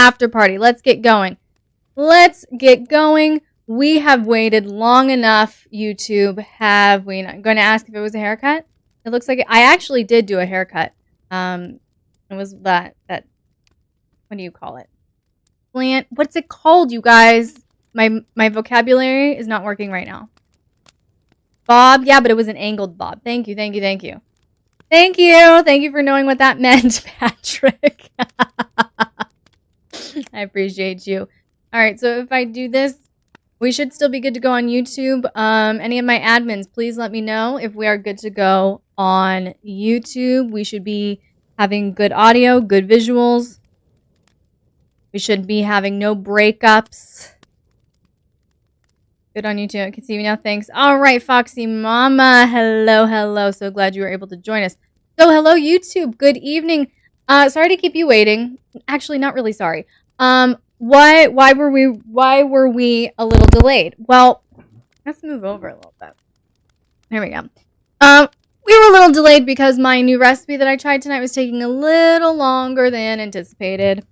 after party. Let's get going. Let's get going. We have waited long enough, YouTube. Have we not? I'm going to ask if it was a haircut. It looks like it. I actually did do a haircut. It was that, what do you call it? Plant. What's it called, you guys? My vocabulary is not working right now. Bob. Yeah, but it was an angled bob. Thank you, thank you, thank you. Thank you. Thank you for knowing what that meant, Patrick. I appreciate you. All right, so if I do this, we should still be good to go on YouTube. Any of my admins, please let me know if we are good to go on YouTube. We should be having good audio, good visuals. We should be having no breakups. Good on YouTube. I can see you now. Thanks. All right, Foxy Mama. Hello, hello. So glad you were able to join us. So hello, YouTube. Good evening. Sorry to keep you waiting. Actually, not really sorry. Why were we a little delayed? Well, let's move over a little bit. Here we go. We were a little delayed because my new recipe that I tried tonight was taking a little longer than anticipated.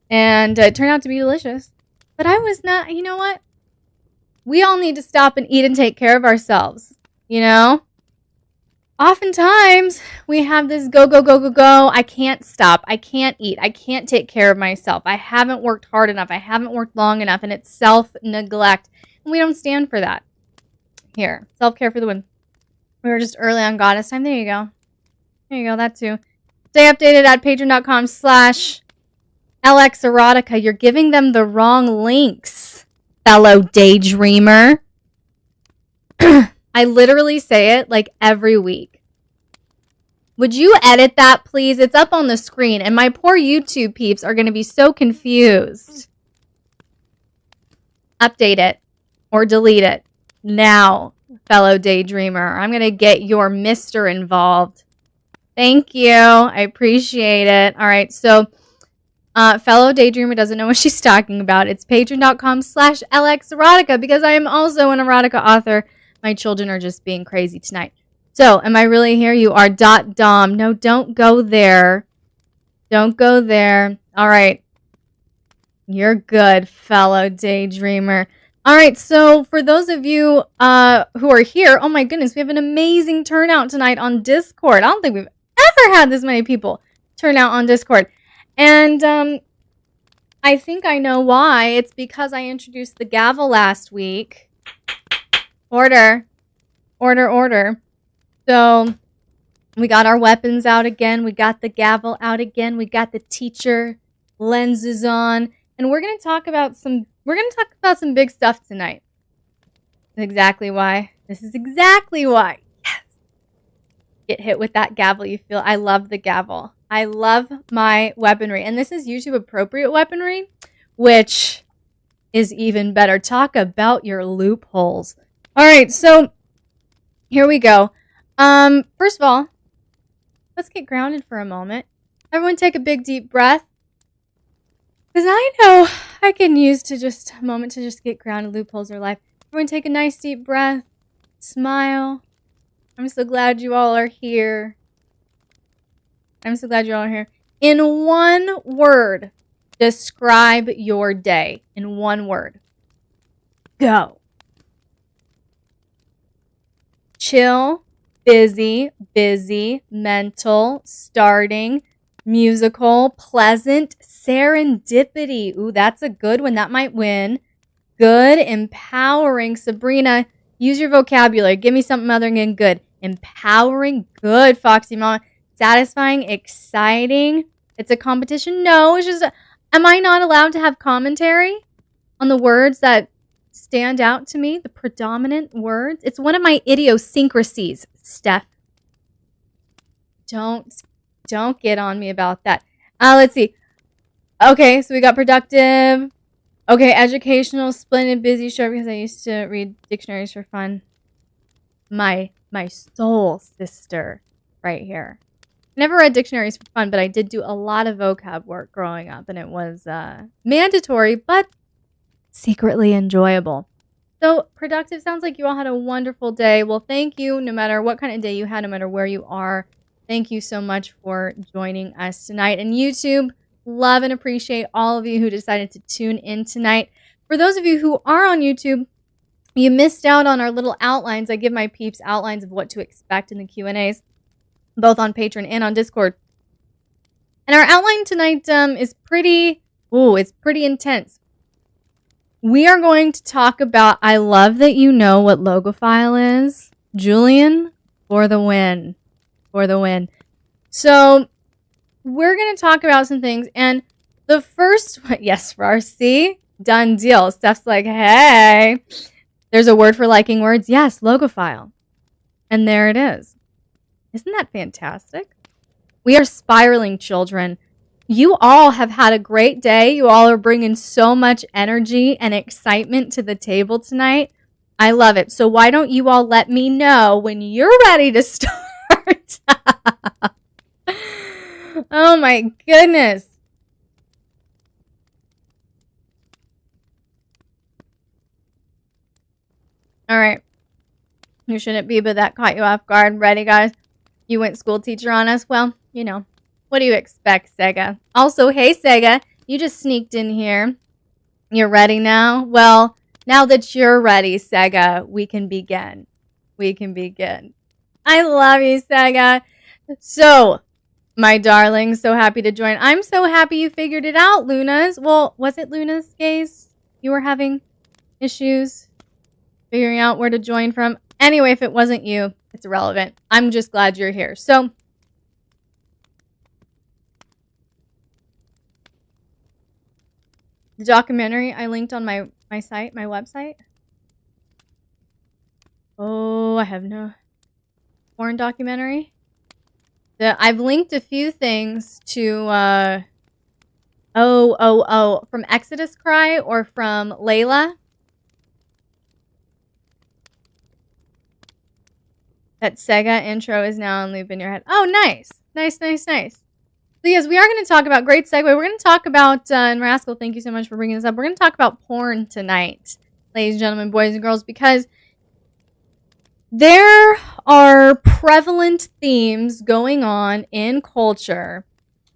And it turned out to be delicious. But I was not, you know what? We all need to stop and eat and take care of ourselves, you know? Oftentimes, we have this go, go, go, go, go. I can't stop. I can't eat. I can't take care of myself. I haven't worked hard enough. I haven't worked long enough. And it's self-neglect. And we don't stand for that. Here. Self-care for the win. We were just early on Goddess time. There you go. There you go. That too. Stay updated at patreon.com/LXerotica. You're giving them the wrong links, fellow daydreamer. I literally say it like every week. Would you edit that, please? It's up on the screen, and my poor YouTube peeps are going to be so confused. Update it or delete it now, fellow daydreamer. I'm going to get your Mr. involved. Thank you. I appreciate it. All right, so fellow daydreamer doesn't know what she's talking about. It's patreon.com/LXerotica because I am also an erotica author. My children are just being crazy tonight. So, am I really here? You are .dom. No, don't go there. Don't go there. All right. You're good, fellow daydreamer. All right, so for those of you who are here, oh my goodness, we have an amazing turnout tonight on Discord. I don't think we've ever had this many people turn out on Discord. And I think I know why. It's because I introduced the gavel last week. Order. Order, order. So we got our weapons out again. We got the gavel out again. We got the teacher lenses on. And we're going to talk about some big stuff tonight. That's exactly why. This is exactly why. Yes. Get hit with that gavel. You feel I love the gavel. I love my weaponry. And this is YouTube appropriate weaponry, which is even better. Talk about your loopholes. All right, so here we go. First of all, let's get grounded for a moment. Everyone take a big deep breath. Because I know I can use just a moment to just get grounded. Loopholes are life. Everyone take a nice deep breath. Smile. I'm so glad you all are here. I'm so glad you all are here. In one word, describe your day. In one word. Go. Chill, busy, mental, starting, musical, pleasant, serendipity. Ooh, that's a good one. That might win. Good, empowering. Sabrina, use your vocabulary. Give me something other than good. Empowering, good, Foxy Mama. Satisfying, exciting. It's a competition. No, it's just, am I not allowed to have commentary on the words that stand out to me, the predominant words? It's one of my idiosyncrasies, Steph. Don't get on me about that. Let's see. Okay, so we got productive. Okay, educational, splendid, busy, short, because I used to read dictionaries for fun. My soul sister right here. Never read dictionaries for fun, but I did do a lot of vocab work growing up, and it was mandatory, but secretly enjoyable. So productive sounds like you all had a wonderful day. Well, thank you, no matter what kind of day you had, no matter where you are. Thank you so much for joining us tonight. And YouTube, love and appreciate all of you who decided to tune in tonight. For those of you who are on YouTube, you missed out on our little outlines. I give my peeps outlines of what to expect in the Q&As, both on Patreon and on Discord. And our outline tonight is it's pretty intense. We are going to talk about, I love that you know what Logophile is. Julian, for the win. For the win. So, we're going to talk about some things. And the first one, yes, Farsi, done deal. Steph's like, hey, there's a word for liking words. Yes, Logophile. And there it is. Isn't that fantastic? We are spiraling children. You all have had a great day. You all are bringing so much energy and excitement to the table tonight. I love it. So why don't you all let me know when you're ready to start? Oh my goodness. All right. You shouldn't be, but that caught you off guard. Ready, guys? You went school teacher on us? Well, you know. What do you expect, Sega? Also, hey, Sega. You just sneaked in here. You're ready now? Well, now that you're ready, Sega, we can begin. We can begin. I love you, Sega. So, my darling, so happy to join. I'm so happy you figured it out, Luna's. Well, was it Luna's case? You were having issues figuring out where to join from? Anyway, if it wasn't you, it's irrelevant. I'm just glad you're here. So, the documentary I linked on my site, my website. Oh, I have no porn documentary. I've linked a few things to from Exodus Cry or from Layla. That Sega intro is now on loop in your head. Oh, nice. Nice. So yes, we are going to talk about, great segue. We're going to talk about, and Rascal, thank you so much for bringing this up. We're going to talk about porn tonight, ladies and gentlemen, boys and girls, because there are prevalent themes going on in culture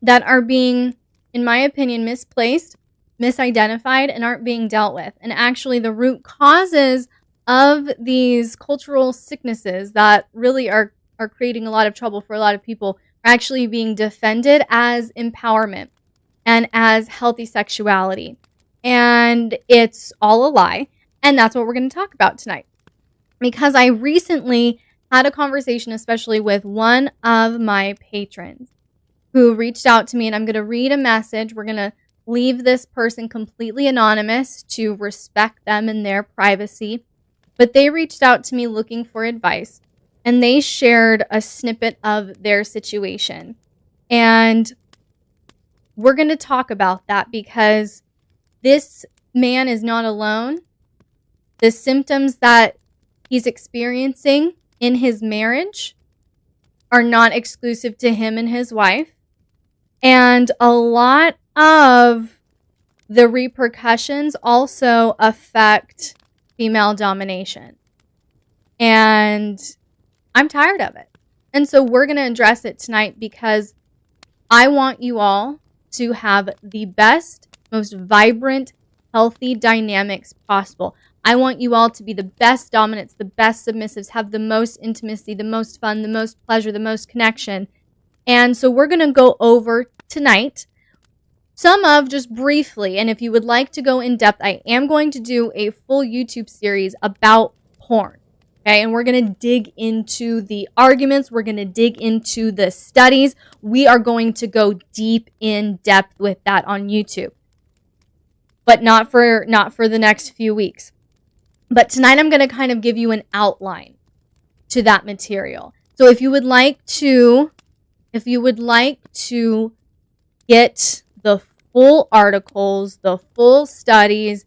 that are being, in my opinion, misplaced, misidentified, and aren't being dealt with. And actually, the root causes of these cultural sicknesses that really are creating a lot of trouble for a lot of people are actually being defended as empowerment and as healthy sexuality. And it's all a lie. And that's what we're going to talk about tonight. Because I recently had a conversation, especially with one of my patrons who reached out to me, and I'm going to read a message. We're going to leave this person completely anonymous to respect them and their privacy. But they reached out to me looking for advice, and they shared a snippet of their situation. And we're going to talk about that because this man is not alone. The symptoms that he's experiencing in his marriage are not exclusive to him and his wife. And a lot of the repercussions also affect female domination. And I'm tired of it. And so we're going to address it tonight because I want you all to have the best, most vibrant, healthy dynamics possible. I want you all to be the best dominants, the best submissives, have the most intimacy, the most fun, the most pleasure, the most connection. And so we're going to go over tonight some of, just briefly, and if you would like to go in depth, I am going to do a full YouTube series about porn. Okay, and we're going to dig into the arguments. We're going to dig into the studies. We are going to go deep in depth with that on YouTube. But not for the next few weeks. But tonight I'm going to kind of give you an outline to that material. So if you would like to get the full articles, the full studies,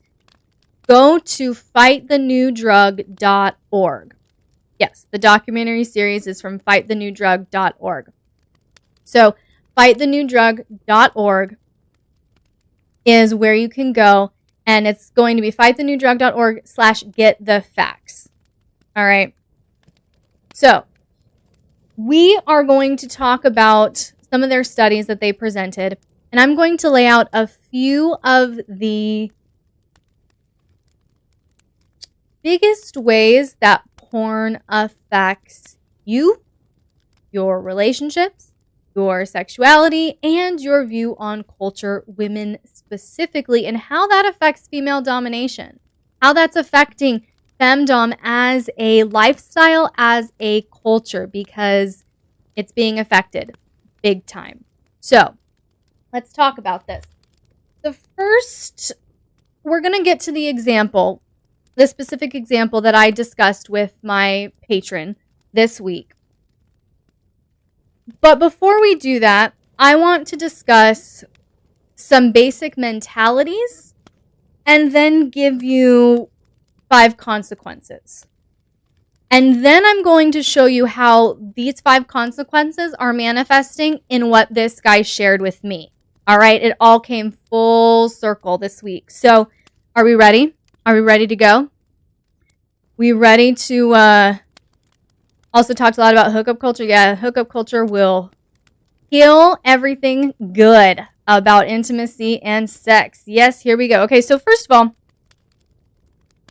go to fightthenewdrug.org. Yes, the documentary series is from fightthenewdrug.org. So fightthenewdrug.org is where you can go. And it's going to be fightthenewdrug.org/getthefacts. All right. So we are going to talk about some of their studies that they presented. And I'm going to lay out a few of the biggest ways that porn affects you, your relationships, your sexuality, and your view on culture, women specifically, and how that affects female domination, how that's affecting femdom as a lifestyle, as a culture, because it's being affected big time. So let's talk about this. The first, we're going to get to the example, the specific example that I discussed with my patron this week. But before we do that, I want to discuss some basic mentalities and then give you 5 consequences. And then I'm going to show you how these 5 consequences are manifesting in what this guy shared with me. All right, it all came full circle this week. So are we ready? Are we ready to go? We ready to also talked a lot about hookup culture. Yeah, hookup culture will heal everything good about intimacy and sex. Yes, here we go. Okay, so first of all,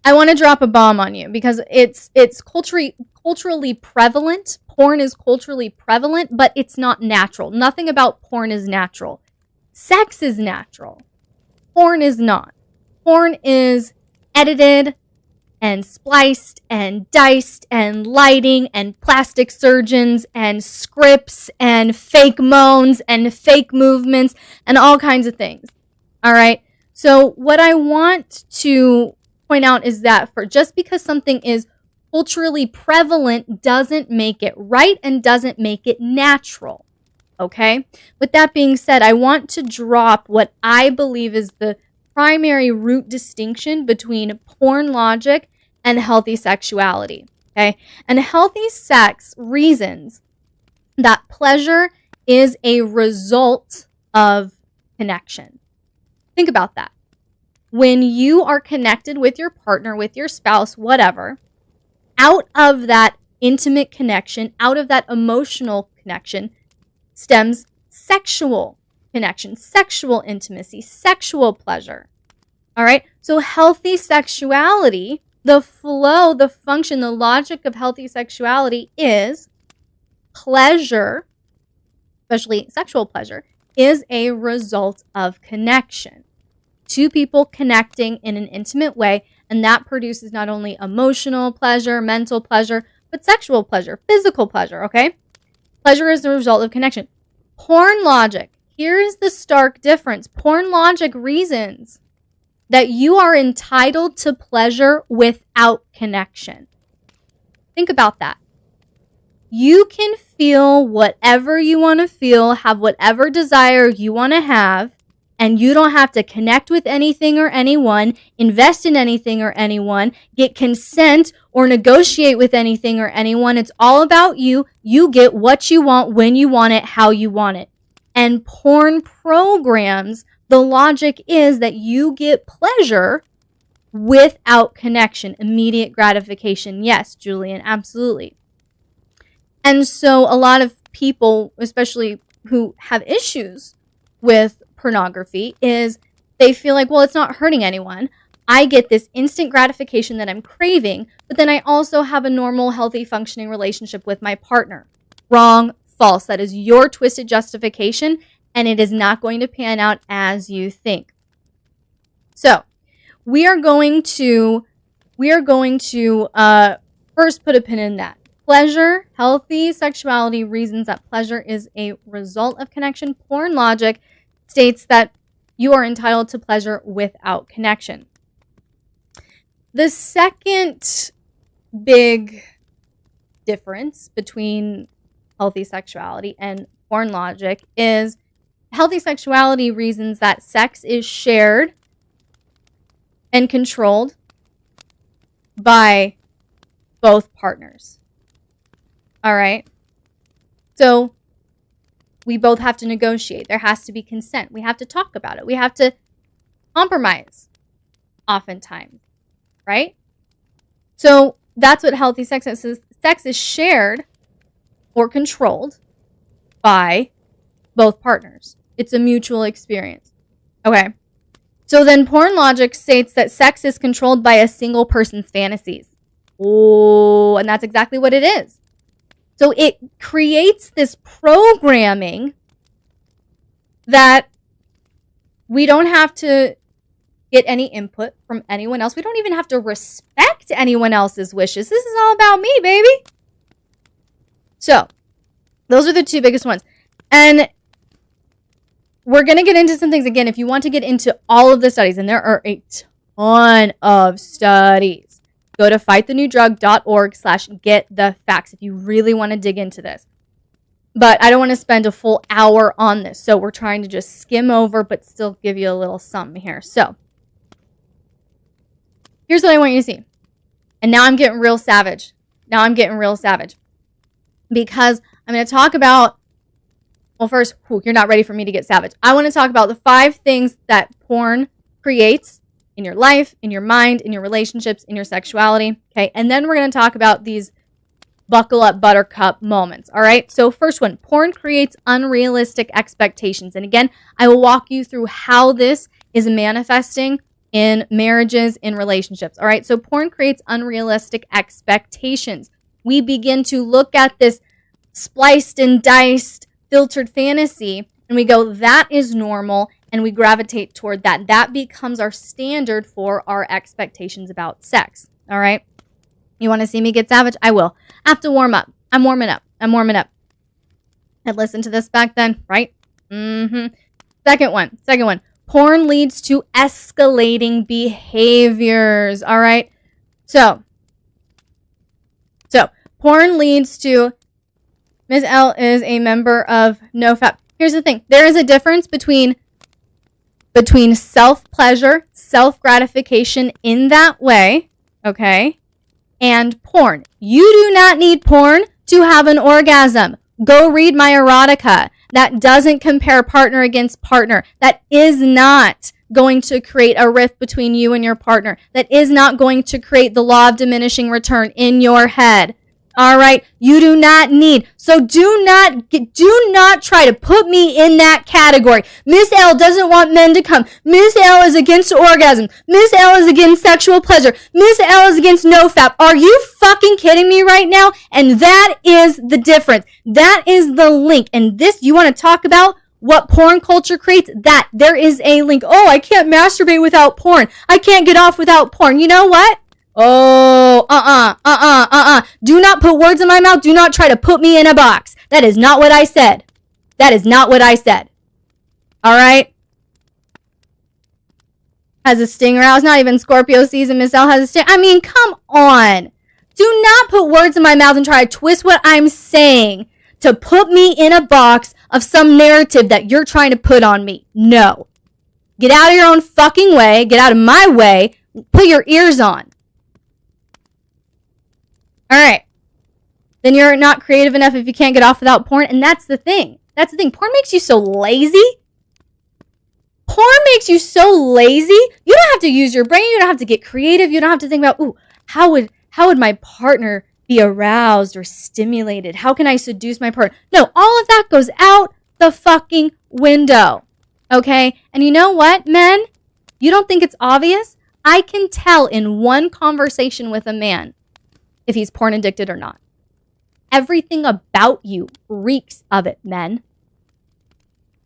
I want to drop a bomb on you because it's culturally prevalent. Porn is culturally prevalent, but it's not natural. Nothing about porn is natural. Sex is natural. Porn is not. Porn is edited and spliced and diced and lighting and plastic surgeons and scripts and fake moans and fake movements and all kinds of things. All right. So what I want to point out is that for just because something is culturally prevalent doesn't make it right and doesn't make it natural. Okay. With that being said, I want to drop what I believe is the primary root distinction between porn logic and healthy sexuality. Okay. And healthy sex reasons that pleasure is a result of connection. Think about that. When you are connected with your partner, with your spouse, whatever, out of that intimate connection, out of that emotional connection, stems sexual connection, sexual intimacy, sexual pleasure. All right. So healthy sexuality, the flow, the function, the logic of healthy sexuality is pleasure, especially sexual pleasure, is a result of connection. Two people connecting in an intimate way, and that produces not only emotional pleasure, mental pleasure, but sexual pleasure, physical pleasure, okay? Pleasure is the result of connection. Porn logic, here's the stark difference. Porn logic reasons that you are entitled to pleasure without connection. Think about that. You can feel whatever you want to feel, have whatever desire you want to have, and you don't have to connect with anything or anyone, invest in anything or anyone, get consent or negotiate with anything or anyone. It's all about you. You get what you want, when you want it, how you want it. And porn programs, the logic is that you get pleasure without connection, immediate gratification. Yes, Julian, absolutely. And so a lot of people, especially who have issues with pornography, is they feel like, well, it's not hurting anyone. I get this instant gratification that I'm craving, but then I also have a normal, healthy, functioning relationship with my partner. Wrong, false. That is your twisted justification, and it is not going to pan out as you think. So we are going to first put a pin in that. Pleasure, healthy sexuality reasons that pleasure is a result of connection. Porn logic states that you are entitled to pleasure without connection. The second big difference between healthy sexuality and porn logic is healthy sexuality reasons that sex is shared and controlled by both partners. All right. So we both have to negotiate. There has to be consent. We have to talk about it. We have to compromise oftentimes, right? So that's what healthy sex is. Sex is shared or controlled by both partners. It's a mutual experience. Okay. So then porn logic states that sex is controlled by a single person's fantasies. Oh, and that's exactly what it is. So it creates this programming that we don't have to get any input from anyone else. We don't even have to respect anyone else's wishes. This is all about me, baby. So those are the two biggest ones. And we're going to get into some things. Again, if you want to get into all of the studies, and there are a ton of studies, go to fightthenewdrug.org/get-the-facts if you really want to dig into this. But I don't want to spend a full hour on this. So we're trying to just skim over, but still give you a little something here. So here's what I want you to see. And now I'm getting real savage. Because I'm going to talk about, well, first, you're not ready for me to get savage. I want to talk about the 5 things that porn creates in your life, in your mind, in your relationships, in your sexuality. Okay. And then we're going to talk about these buckle up buttercup moments. All right. So first one, porn creates unrealistic expectations. And again, I will walk you through how this is manifesting in marriages, in relationships. All right. So porn creates unrealistic expectations. We begin to look at this spliced and diced filtered fantasy and we go, that is normal. And we gravitate toward that. That becomes our standard for our expectations about sex. All right. You want to see me get savage? I will. I have to warm up. I'm warming up. I listened to this back then, right? Second one. Porn leads to escalating behaviors. All right. So porn leads to, Ms. Elle is a member of NoFap. Here's the thing. There is a difference between self-pleasure, self-gratification in that way, okay, and porn. You do not need porn to have an orgasm. Go read my erotica. That doesn't compare partner against partner. That is not going to create a rift between you and your partner. That is not going to create the law of diminishing return in your head. All right, you do not need. So do not try to put me in that category. Miss Elle doesn't want men to come. Miss Elle is against orgasm. Miss Elle is against sexual pleasure. Miss Elle is against nofap. Are you fucking kidding me right now? And that is the difference. That is the link. And this, you want to talk about what porn culture creates? That there is a link. Oh, I can't masturbate without porn. I can't get off without porn. You know what? Oh, Do not put words in my mouth. Do not try to put me in a box. That is not what I said. All right? Has a stinger out. It's not even Scorpio season. Miss Elle has a stinger. I mean, come on. Do not put words in my mouth and try to twist what I'm saying to put me in a box of some narrative that you're trying to put on me. No. Get out of your own fucking way. Get out of my way. Put your ears on. All right. Then you're not creative enough if you can't get off without porn. And that's the thing. Porn makes you so lazy. You don't have to use your brain. You don't have to get creative. You don't have to think about, how would my partner be aroused or stimulated? How can I seduce my partner? No, all of that goes out the fucking window. Okay? And you know what, men? You don't think it's obvious? I can tell in one conversation with a man if he's porn addicted or not. Everything about you reeks of it, men.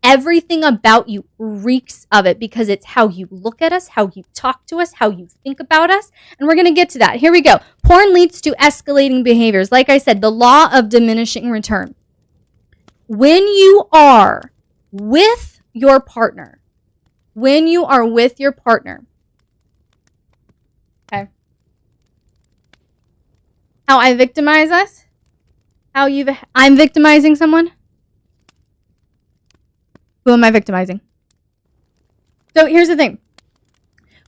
Everything about you reeks of it because it's how you look at us, how you talk to us, how you think about us. And we're going to get to that. Here we go. Porn leads to escalating behaviors. Like I said, the law of diminishing return. When you are with your partner, okay, how I victimize us, I'm victimizing someone. Who am I victimizing? So here's the thing.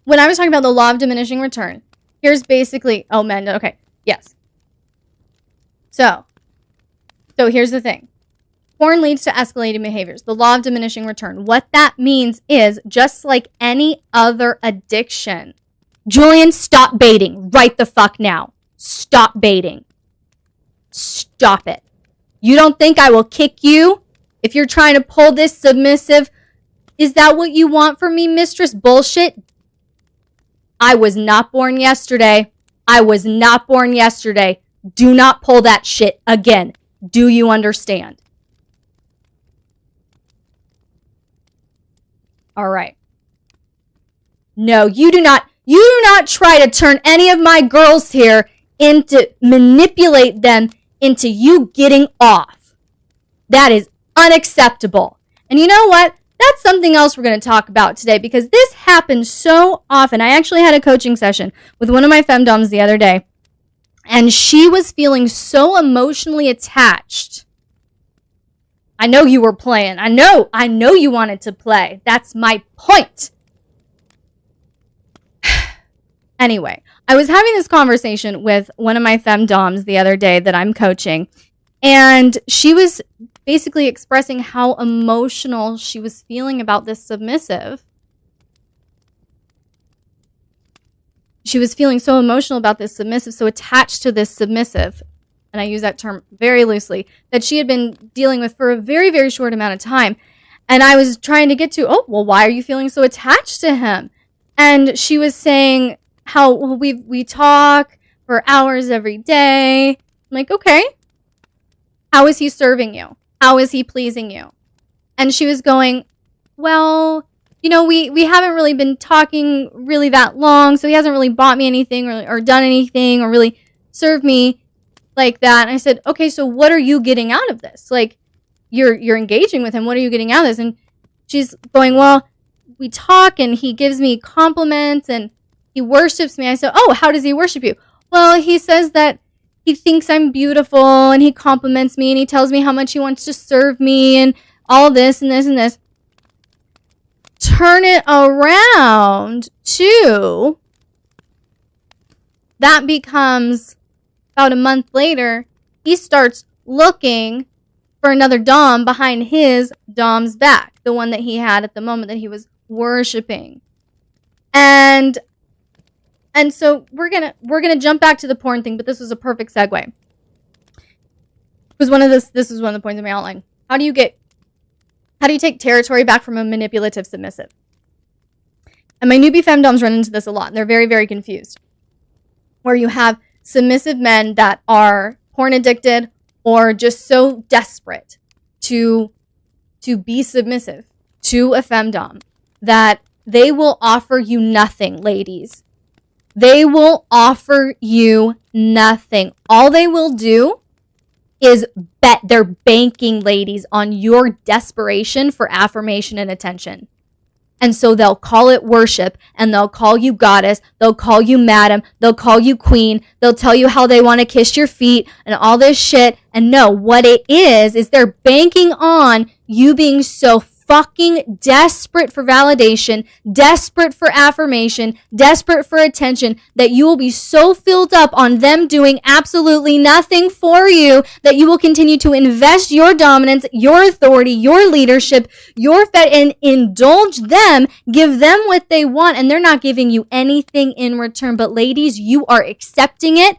When I was talking about the law of diminishing return, here's basically, men, okay, yes. So here's the thing. Porn leads to escalating behaviors. The law of diminishing return. What that means is, just like any other addiction, Julian, stop baiting right the fuck now. Stop baiting. Stop it. You don't think I will kick you if you're trying to pull this submissive Is that what you want from me, mistress? Bullshit. I was not born yesterday. I was not born yesterday. Do not pull that shit again. Do you understand? All right. No, you do not try to turn any of my girls here into, manipulate them into you getting off. That is unacceptable. And you know what? That's something else we're going to talk about today, because this happens so often. I actually had a coaching session with one of my femdoms the other day, and she was feeling so emotionally attached. I know you were playing. I know you wanted to play. That's my point. Anyway, I was having this conversation with one of my femdoms the other day that I'm coaching, and she was basically expressing how emotional she was feeling about this submissive. She was feeling so emotional about this submissive, so attached to this submissive, and I use that term very loosely, that she had been dealing with for a very, very short amount of time. And I was trying to get to, why are you feeling so attached to him? And she was saying how we talk for hours every day. I'm like, okay. How is he serving you? How is he pleasing you? And she was going, well, we haven't really been talking really that long, so he hasn't really bought me anything or done anything or really served me like that. And I said, okay, so what are you getting out of this? Like, you're engaging with him. What are you getting out of this? And she's going, well, we talk and he gives me compliments and he worships me. I said, how does he worship you? Well, he says that he thinks I'm beautiful and he compliments me and he tells me how much he wants to serve me and all this and this and this. Turn it around to, that becomes about a month later, he starts looking for another dom behind his dom's back, the one that he had at the moment that he was worshiping. And so we're gonna jump back to the porn thing, but this was a perfect segue. Because this is one of the points in my outline. How do you take territory back from a manipulative submissive? And my newbie femdoms run into this a lot, and they're very, very confused. Where you have submissive men that are porn addicted or just so desperate to be submissive to a femdom that they will offer you nothing, ladies. They will offer you nothing. All they will do is bet. They're banking, ladies, on your desperation for affirmation and attention. And so they'll call it worship, and they'll call you goddess, they'll call you madam, they'll call you queen, they'll tell you how they want to kiss your feet and all this shit. And no, what it is they're banking on you being so fucking desperate for validation, desperate for affirmation, desperate for attention, that you will be so filled up on them doing absolutely nothing for you that you will continue to invest your dominance, your authority, your leadership, and indulge them, give them what they want, and they're not giving you anything in return. But ladies, you are accepting it.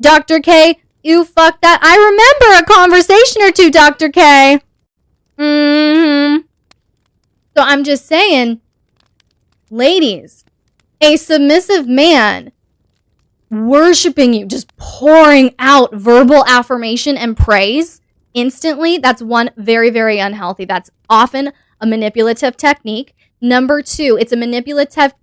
Dr. K, you fucked that. I remember a conversation or two, Dr. K. So I'm just saying, ladies, a submissive man worshiping you, just pouring out verbal affirmation and praise instantly, that's one, very, very unhealthy. That's often a manipulative technique. Number two, it's a manipulative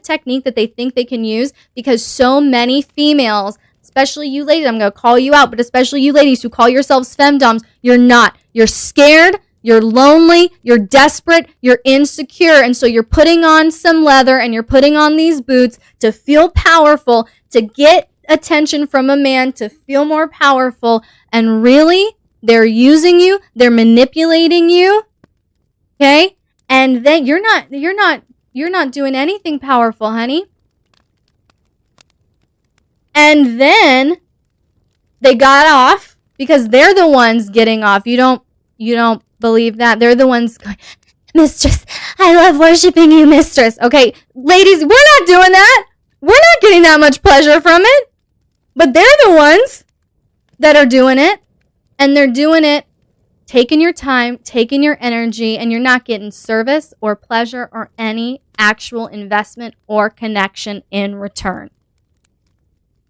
technique that they think they can use because so many females, especially you ladies, I'm going to call you out, but especially you ladies who call yourselves femdoms, you're not. You're scared, you're lonely, you're desperate, you're insecure, and so you're putting on some leather and you're putting on these boots to feel powerful, to get attention from a man, to feel more powerful, and really, they're using you, they're manipulating you, okay? And then you're not doing anything powerful, honey. And then they got off because they're the ones getting off. You don't believe that? They're the ones going, mistress, I love worshiping you, mistress. Okay, ladies, we're not doing that. We're not getting that much pleasure from it. But they're the ones that are doing it. And they're doing it taking your time, taking your energy, and you're not getting service or pleasure or any actual investment or connection in return.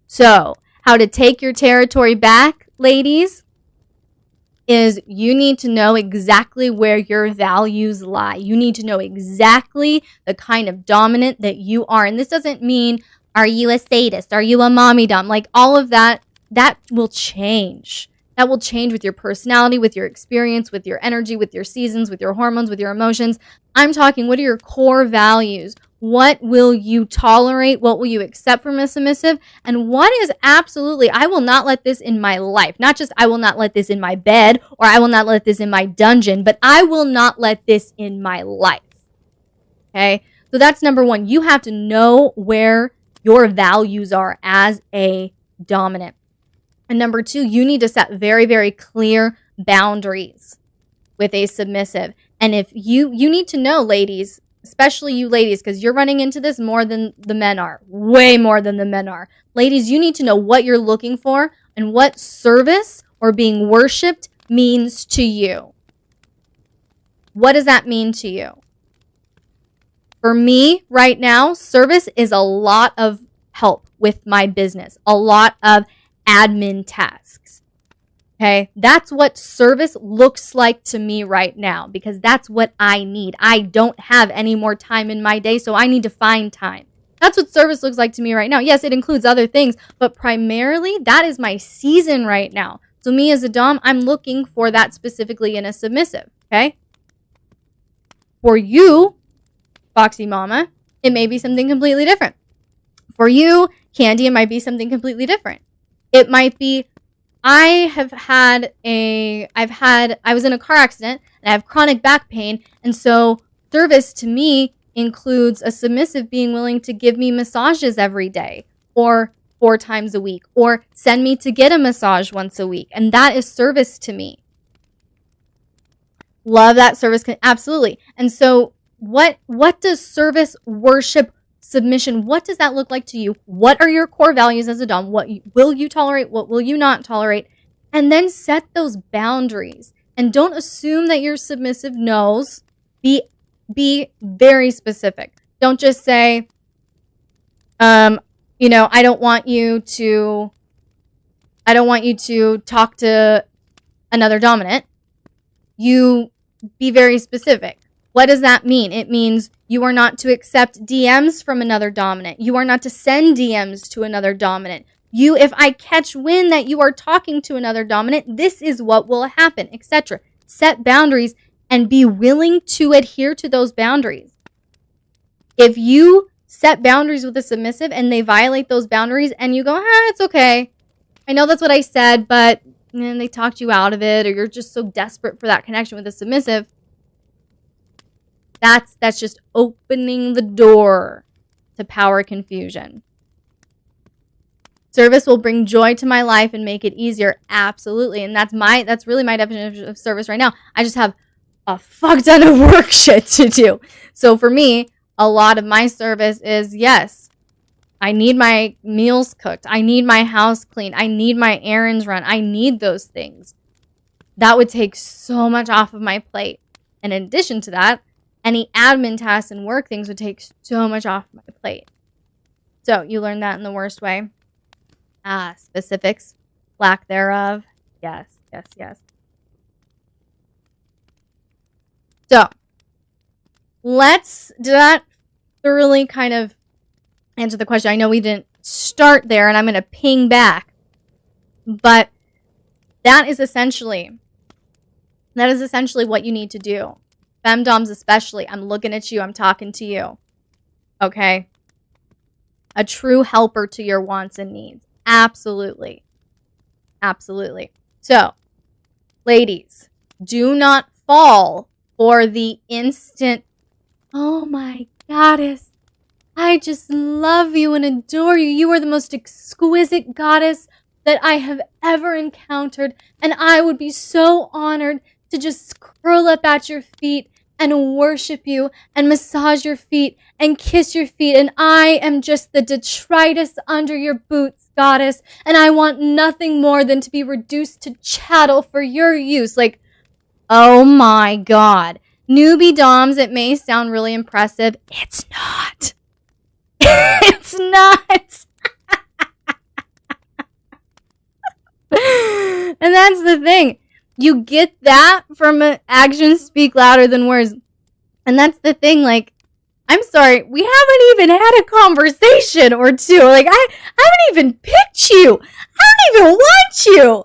So, how to take your territory back, ladies, is you need to know exactly where your values lie. You need to know exactly the kind of dominant that you are. And this doesn't mean, are you a sadist? Are you a mommy dom? Like all of that, that will change. That will change with your personality, with your experience, with your energy, with your seasons, with your hormones, with your emotions. I'm talking, what are your core values? What will you tolerate? What will you accept from a submissive? And what is absolutely, I will not let this in my life. Not just I will not let this in my bed or I will not let this in my dungeon, but I will not let this in my life. Okay? So that's number one. You have to know where your values are as a dominant. And number two, you need to set very, very clear boundaries with a submissive. And if you need to know, ladies, especially you ladies, because you're running into this more than the men are, way more than the men are. Ladies, you need to know what you're looking for and what service or being worshipped means to you. What does that mean to you? For me right now, service is a lot of help with my business, a lot of admin tasks. Okay, that's what service looks like to me right now because that's what I need. I don't have any more time in my day, so I need to find time. That's what service looks like to me right now. Yes, it includes other things, but primarily that is my season right now. So me as a dom, I'm looking for that specifically in a submissive, okay? For you, Foxy Mama, it may be something completely different. For you, Candy, it might be something completely different. It might be, I was in a car accident and I have chronic back pain. And so service to me includes a submissive being willing to give me massages every day or 4 times a week or send me to get a massage once a week. And that is service to me. Love that service. Absolutely. And so what does service, worship, submission, what does that look like to you? What are your core values as a dom? What will you tolerate? What will you not tolerate? And then set those boundaries. And don't assume that your submissive knows. Be very specific. Don't just say, I don't want you to talk to another dominant. You be very specific. What does that mean? It means you are not to accept DMs from another dominant. You are not to send DMs to another dominant. If I catch wind that you are talking to another dominant, this is what will happen, etc. Set boundaries and be willing to adhere to those boundaries. If you set boundaries with a submissive and they violate those boundaries and you go, it's okay. I know that's what I said, but then they talked you out of it, or you're just so desperate for that connection with a submissive. That's just opening the door to power confusion. Service will bring joy to my life and make it easier. Absolutely. And that's really my definition of service right now. I just have a fuck ton of work shit to do. So for me, a lot of my service is, yes, I need my meals cooked. I need my house cleaned. I need my errands run. I need those things. That would take so much off of my plate. And in addition to that, any admin tasks and work things would take so much off my plate. So you learned that in the worst way. Specifics, lack thereof. Yes. So did that thoroughly kind of answer the question? I know we didn't start there, and I'm going to ping back, but that is essentially what you need to do. Femdoms especially, I'm looking at you, I'm talking to you. Okay? A true helper to your wants and needs. Absolutely. So, ladies, do not fall for the instant, oh my goddess, I just love you and adore you. You are the most exquisite goddess that I have ever encountered, and I would be so honored to just curl up at your feet and worship you and massage your feet and kiss your feet, and I am just the detritus under your boots, goddess, and I want nothing more than to be reduced to chattel for your use. Like, Oh my God. Newbie doms, it may sound really impressive. It's not. It's not. And that's the thing. You get that from actions speak louder than words. And that's the thing. Like, I'm sorry, we haven't even had a conversation or two. Like, I haven't even picked you. I don't even want you.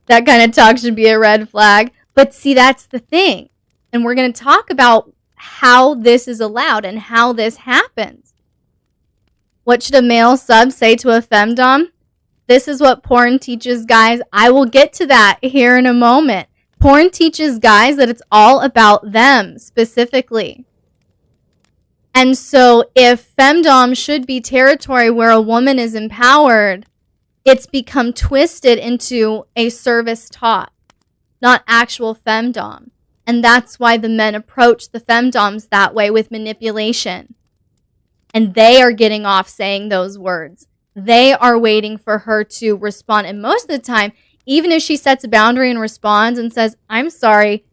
That kind of talk should be a red flag. But see, that's the thing. And we're going to talk about how this is allowed and how this happens. What should a male sub say to a femdom? This is what porn teaches guys. I will get to that here in a moment. Porn teaches guys that it's all about them specifically. And so if femdom should be territory where a woman is empowered, it's become twisted into a service taught, not actual femdom. And that's why the men approach the femdoms that way with manipulation. And they are getting off saying those words. They are waiting for her to respond. And most of the time, even if she sets a boundary and responds and says, I'm sorry,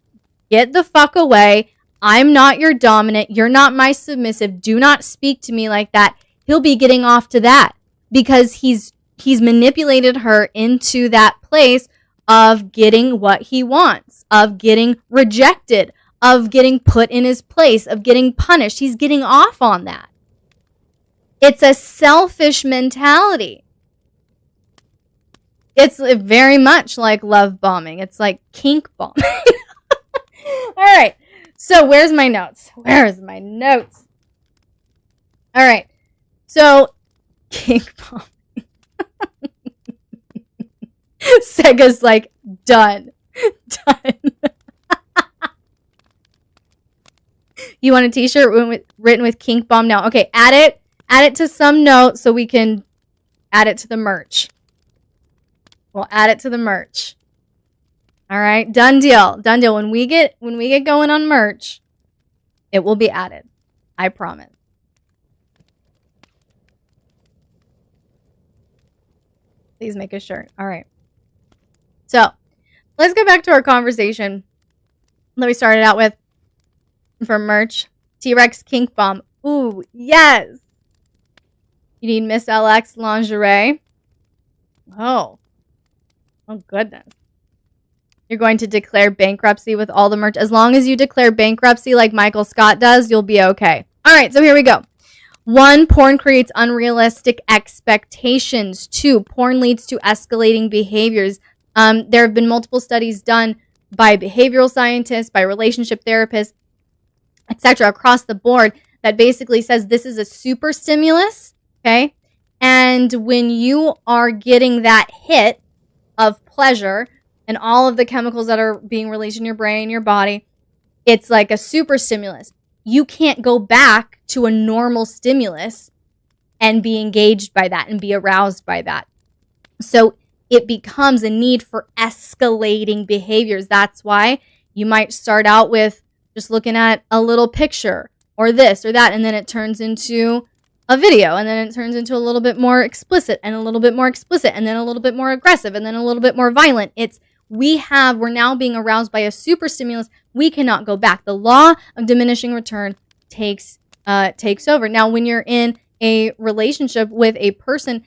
get the fuck away. I'm not your dominant. You're not my submissive. Do not speak to me like that. He'll be getting off to that because he's manipulated her into that place of getting what he wants, of getting rejected, of getting put in his place, of getting punished. He's getting off on that. It's a selfish mentality. It's very much like love bombing. It's like kink bombing. All right. So where's my notes? Where's my notes? All right. So kink bombing. Sega's like, done. Done. You want a t-shirt written with kink bomb now? Okay, add it to some note so we can add it to the merch. We'll add it to the merch. All right, done deal. Done deal. When we get going on merch, it will be added. I promise. Please make a shirt. All right. So, let's go back to our conversation that we started out with for merch. T-Rex Kink Bomb. Ooh, yes. You need Miss LX lingerie. Oh, goodness. You're going to declare bankruptcy with all the merch. As long as you declare bankruptcy like Michael Scott does, you'll be okay. All right, so here we go. 1, porn creates unrealistic expectations. 2, porn leads to escalating behaviors. There have been multiple studies done by behavioral scientists, by relationship therapists, etc., across the board that basically says this is a super stimulus, okay? And when you are getting that hit of pleasure and all of the chemicals that are being released in your brain, your body, it's like a super stimulus. You can't go back to a normal stimulus and be engaged by that and be aroused by that. So it becomes a need for escalating behaviors. That's why you might start out with just looking at a little picture or this or that, and then it turns into a video, and then it turns into a little bit more explicit, and a little bit more explicit, and then a little bit more aggressive, and then a little bit more violent. We're now being aroused by a super stimulus. We cannot go back. The law of diminishing return takes over. Now, when you're in a relationship with a person,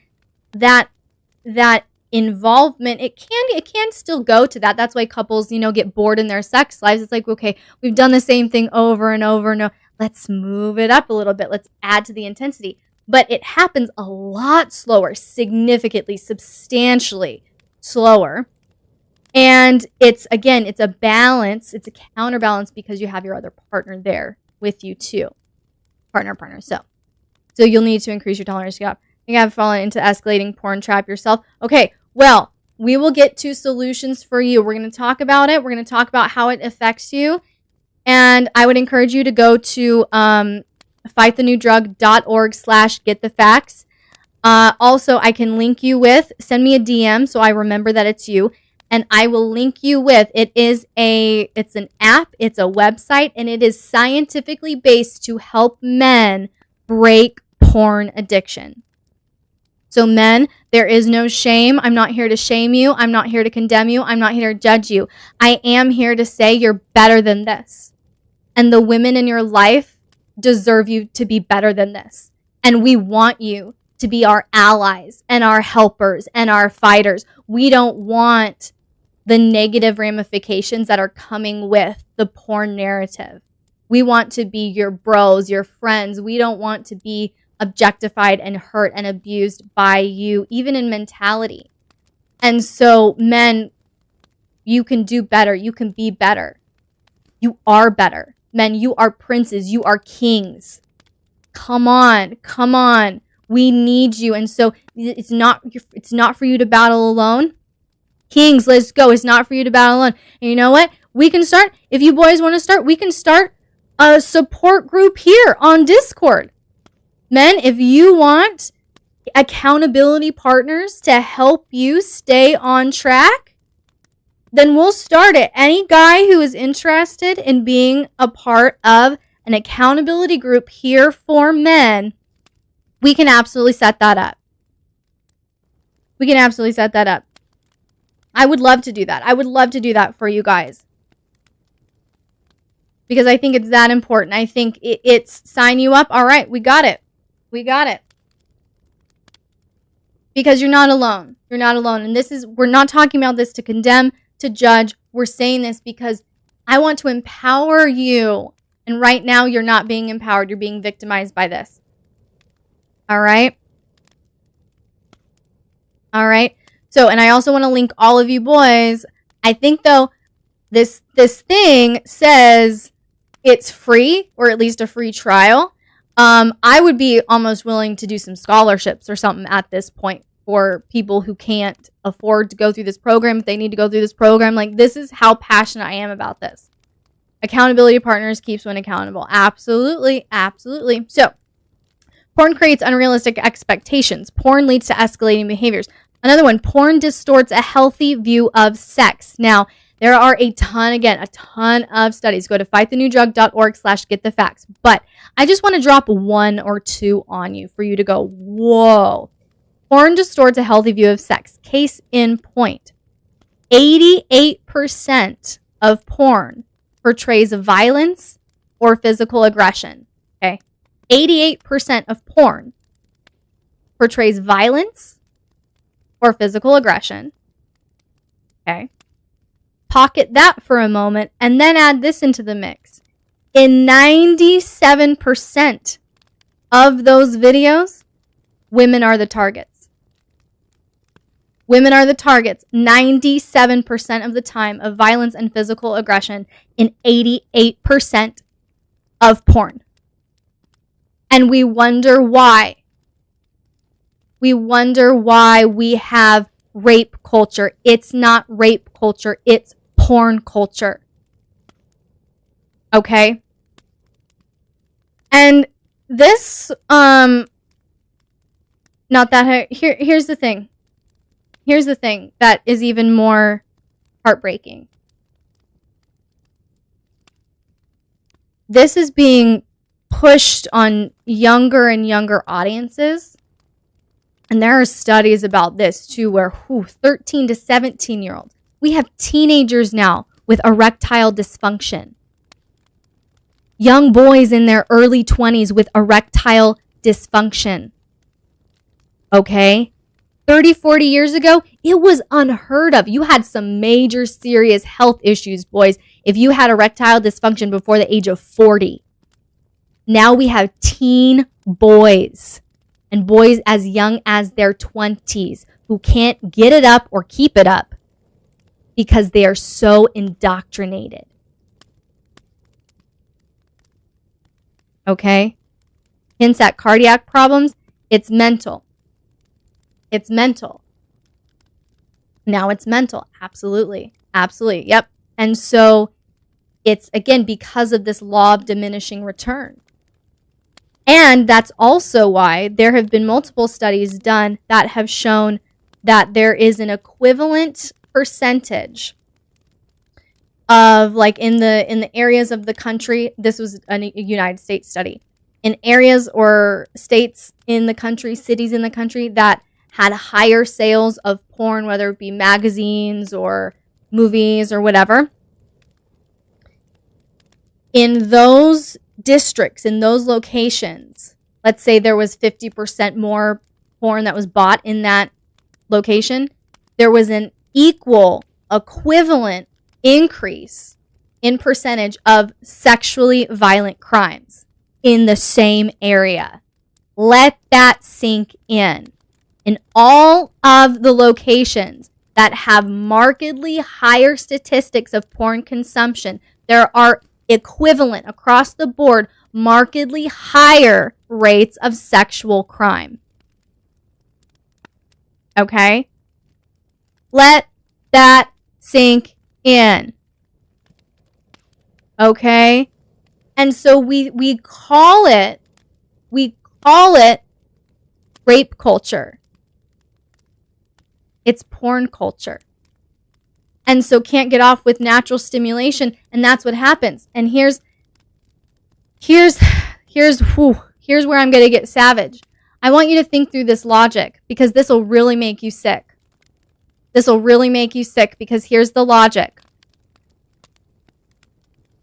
that involvement, it can still go to that. That's why couples, get bored in their sex lives. It's like, okay, we've done the same thing over and over and over. Let's move it up a little bit. Let's add to the intensity. But it happens a lot slower, significantly, substantially slower. And it's a balance. It's a counterbalance because you have your other partner there with you too. Partner. So you'll need to increase your tolerance. You have fallen into escalating porn trap yourself. Okay, well, we will get to solutions for you. We're going to talk about it. We're going to talk about how it affects you. And I would encourage you to go to fightthenewdrug.org/getthefacts. Also, I can link you with, send me a DM so I remember that it's you. And I will link you with, it's an app, it's a website, and it is scientifically based to help men break porn addiction. So men, there is no shame. I'm not here to shame you. I'm not here to condemn you. I'm not here to judge you. I am here to say you're better than this. And the women in your life deserve you to be better than this. And we want you to be our allies and our helpers and our fighters. We don't want the negative ramifications that are coming with the porn narrative. We want to be your bros, your friends. We don't want to be objectified and hurt and abused by you, even in mentality. And so, men, you can do better. You can be better. You are better. Men, you are princes. You are kings. Come on. Come on. We need you. And so it's not for you to battle alone. Kings, let's go. It's not for you to battle alone. And you know what? We can start. If you boys want to start, we can start a support group here on Discord. Men, if you want accountability partners to help you stay on track, then we'll start it. Any guy who is interested in being a part of an accountability group here for men, we can absolutely set that up. We can absolutely set that up. I would love to do that. I would love to do that for you guys. Because I think it's that important. I think it's sign you up. All right, we got it. We got it. Because you're not alone. You're not alone. And we're not talking about this to condemn, to judge. We're saying this because I want to empower you. And right now, you're not being empowered. You're being victimized by this. All right? All right? So, and I also want to link all of you boys. I think, though, this thing says it's free, or at least a free trial. I would be almost willing to do some scholarships or something at this point for people who can't afford to go through this program. If they need to go through this program, like, this is how passionate I am about this. Accountability partners keeps one accountable. Absolutely, absolutely. So, porn creates unrealistic expectations. Porn leads to escalating behaviors. Another one, porn distorts a healthy view of sex. Now, there are a ton of studies. Go to fightthenewdrug.org/getthefacts. But I just want to drop one or two on you for you to go, whoa. Porn distorts a healthy view of sex. Case in point, 88% of porn portrays violence or physical aggression. Okay? 88% of porn portrays violence or physical aggression. Okay? Pocket that for a moment and then add this into the mix. In 97% of those videos, women are the targets. Women are the targets 97% of the time of violence and physical aggression in 88% of porn. And we wonder why. We wonder why we have rape culture. It's not rape culture. It's porn culture. Okay? And this, not that, here's the thing. Here's the thing that is even more heartbreaking. This is being pushed on younger and younger audiences. And there are studies about this too, where 13 to 17-year-olds. We have teenagers now with erectile dysfunction. Young boys in their early 20s with erectile dysfunction. Okay? 30, 40 years ago, it was unheard of. You had some major serious health issues, boys, if you had erectile dysfunction before the age of 40. Now we have teen boys and boys as young as their 20s who can't get it up or keep it up because they are so indoctrinated. Okay? Hints at cardiac problems. It's mental. It's mental. Now it's mental. Absolutely. Absolutely. Yep. And so it's, again, because of this law of diminishing return. And that's also why there have been multiple studies done that have shown that there is an equivalent percentage of, like, in the areas of the country, this was a United States study, in areas or states in the country, cities in the country that had higher sales of porn, whether it be magazines or movies or whatever. In those districts, in those locations, let's say there was 50% more porn that was bought in that location, there was an equivalent increase in percentage of sexually violent crimes in the same area. Let that sink in. In all of the locations that have markedly higher statistics of porn consumption, there are equivalent across the board, markedly higher rates of sexual crime. Okay? Let that sink in. Okay? And so we call it rape culture. It's porn culture. And so can't get off with natural stimulation, and that's what happens. And here's where I'm going to get savage. I want you to think through this logic, because this will really make you sick. This will really make you sick, because here's the logic.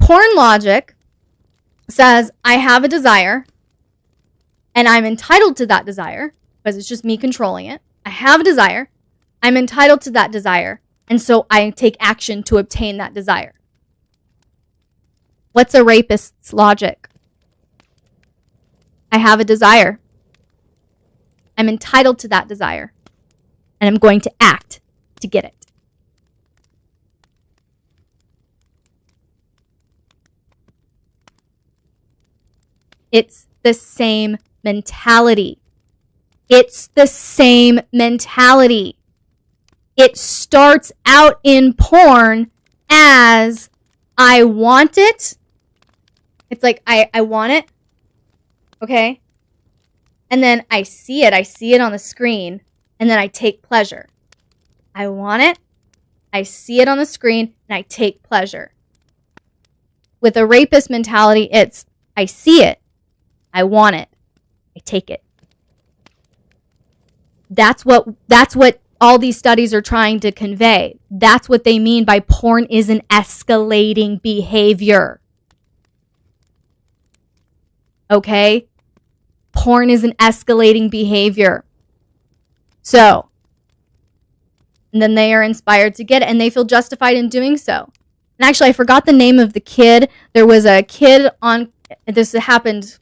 Porn logic says I have a desire, and I'm entitled to that desire, because it's just me controlling it. I have a desire. I'm entitled to that desire. And so I take action to obtain that desire. What's a rapist's logic? I have a desire. I'm entitled to that desire. And I'm going to act to get it. It's the same mentality. It's the same mentality. It starts out in porn as I want it. It's like I want it. Okay? And then I see it. I see it on the screen. And then I take pleasure. I want it. I see it on the screen. And I take pleasure. With a rapist mentality, it's I see it. I want it. I take it. That's what all these studies are trying to convey. That's what they mean by porn is an escalating behavior. Okay? Porn is an escalating behavior. So, and then they are inspired to get it, and they feel justified in doing so. And actually, I forgot the name of the kid. There was a kid on, this happened,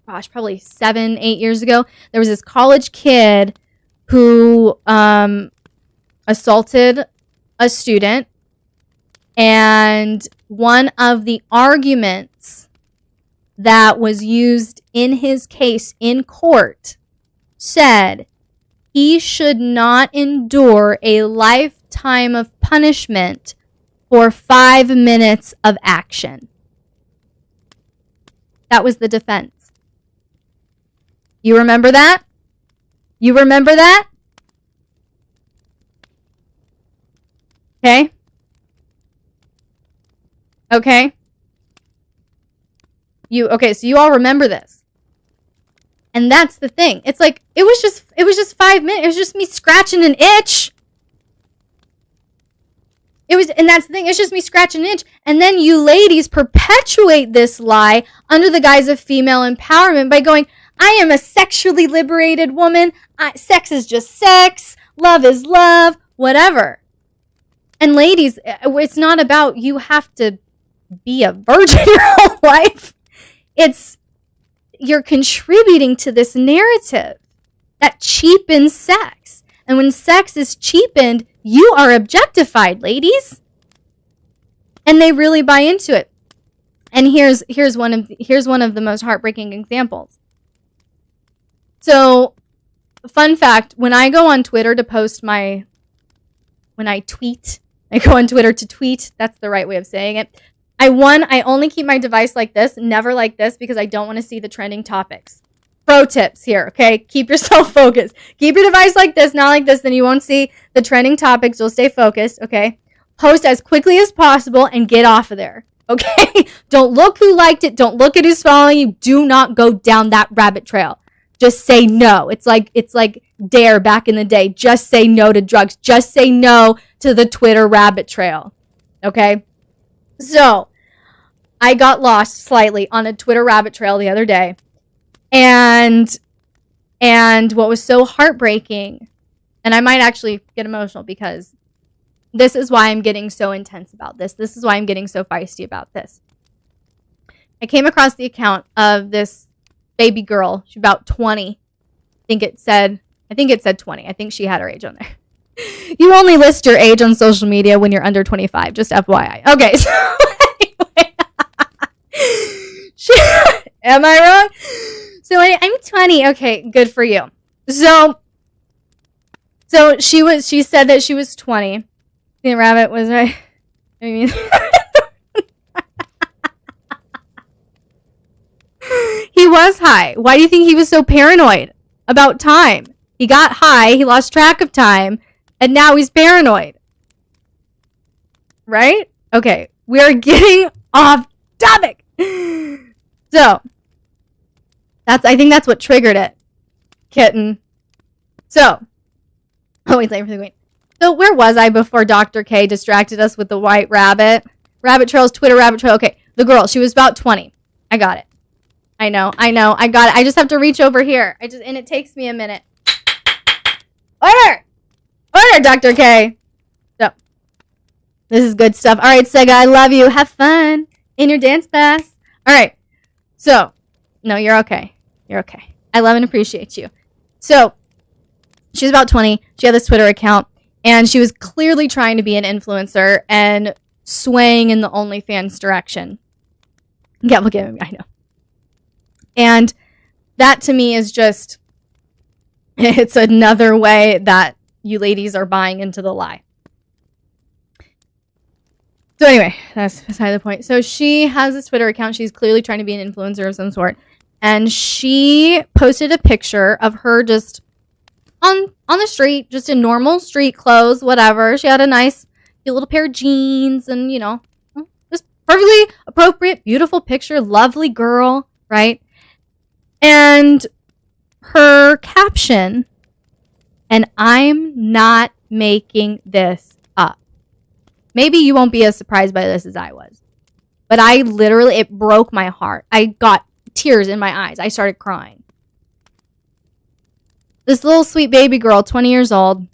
probably 7-8 years ago. There was this college kid who assaulted a student, and one of the arguments that was used in his case in court said he should not endure a lifetime of punishment for 5 minutes of action. That was the defense. You remember that? You remember that? Okay. Okay. So you all remember this. And that's the thing. It's like, it was just 5 minutes. It was just me scratching an itch. And that's the thing. It's just me scratching an itch. And then you ladies perpetuate this lie under the guise of female empowerment by going, I am a sexually liberated woman. Sex is just sex. Love is love. Whatever. And ladies, it's not about you have to be a virgin your whole life. It's you're contributing to this narrative that cheapens sex. And when sex is cheapened, you are objectified, ladies. And they really buy into it. And here's one of the most heartbreaking examples. So, fun fact, when I go on Twitter to post when I tweet, I go on Twitter to tweet, that's the right way of saying it. I only keep my device like this, never like this, because I don't want to see the trending topics. Pro tips here, okay? Keep yourself focused. Keep your device like this, not like this, then you won't see the trending topics. You'll stay focused, okay? Post as quickly as possible and get off of there, okay? Don't look who liked it. Don't look at who's following you. Do not go down that rabbit trail. Just say no. It's like Dare back in the day. Just say no to drugs. Just say no to the Twitter rabbit trail. Okay? So, I got lost slightly on a Twitter rabbit trail the other day. And what was so heartbreaking, and I might actually get emotional because this is why I'm getting so intense about this. This is why I'm getting so feisty about this. I came across the account of this baby girl. She's about 20. I think it said 20. I think she had her age on there. You only list your age on social media when you're under 25, just FYI. Okay, so anyway. Am I wrong? So I'm 20. Okay, good for you. So she said that she was 20. The rabbit was right. I mean, he was high. Why do you think he was so paranoid about time? He got high, he lost track of time, and now he's paranoid. Right? Okay, we're getting off topic. So, I think that's what triggered it. Kitten. So, wait for the queen. So, where was I before Dr. K distracted us with the white rabbit? Rabbit trails, Twitter rabbit trail. Okay, the girl, she was about 20. I got it. I know, I got it. I just have to reach over here. And it takes me a minute. Order, Dr. K. So, this is good stuff. All right, Sega, I love you. Have fun in your dance class. All right. So, no, you're okay. You're okay. I love and appreciate you. So, she was about 20. She had this Twitter account, and she was clearly trying to be an influencer and swaying in the OnlyFans direction. Yeah, look at me. I know. And that to me is just, it's another way that you ladies are buying into the lie. So anyway, that's beside the point. So she has this Twitter account. She's clearly trying to be an influencer of some sort. And she posted a picture of her just on the street, just in normal street clothes, whatever. She had a nice little pair of jeans and, just perfectly appropriate, beautiful picture, lovely girl, right? And her caption, and I'm not making this up. Maybe you won't be as surprised by this as I was. But it broke my heart. I got tears in my eyes. I started crying. This little sweet baby girl, 20 years old,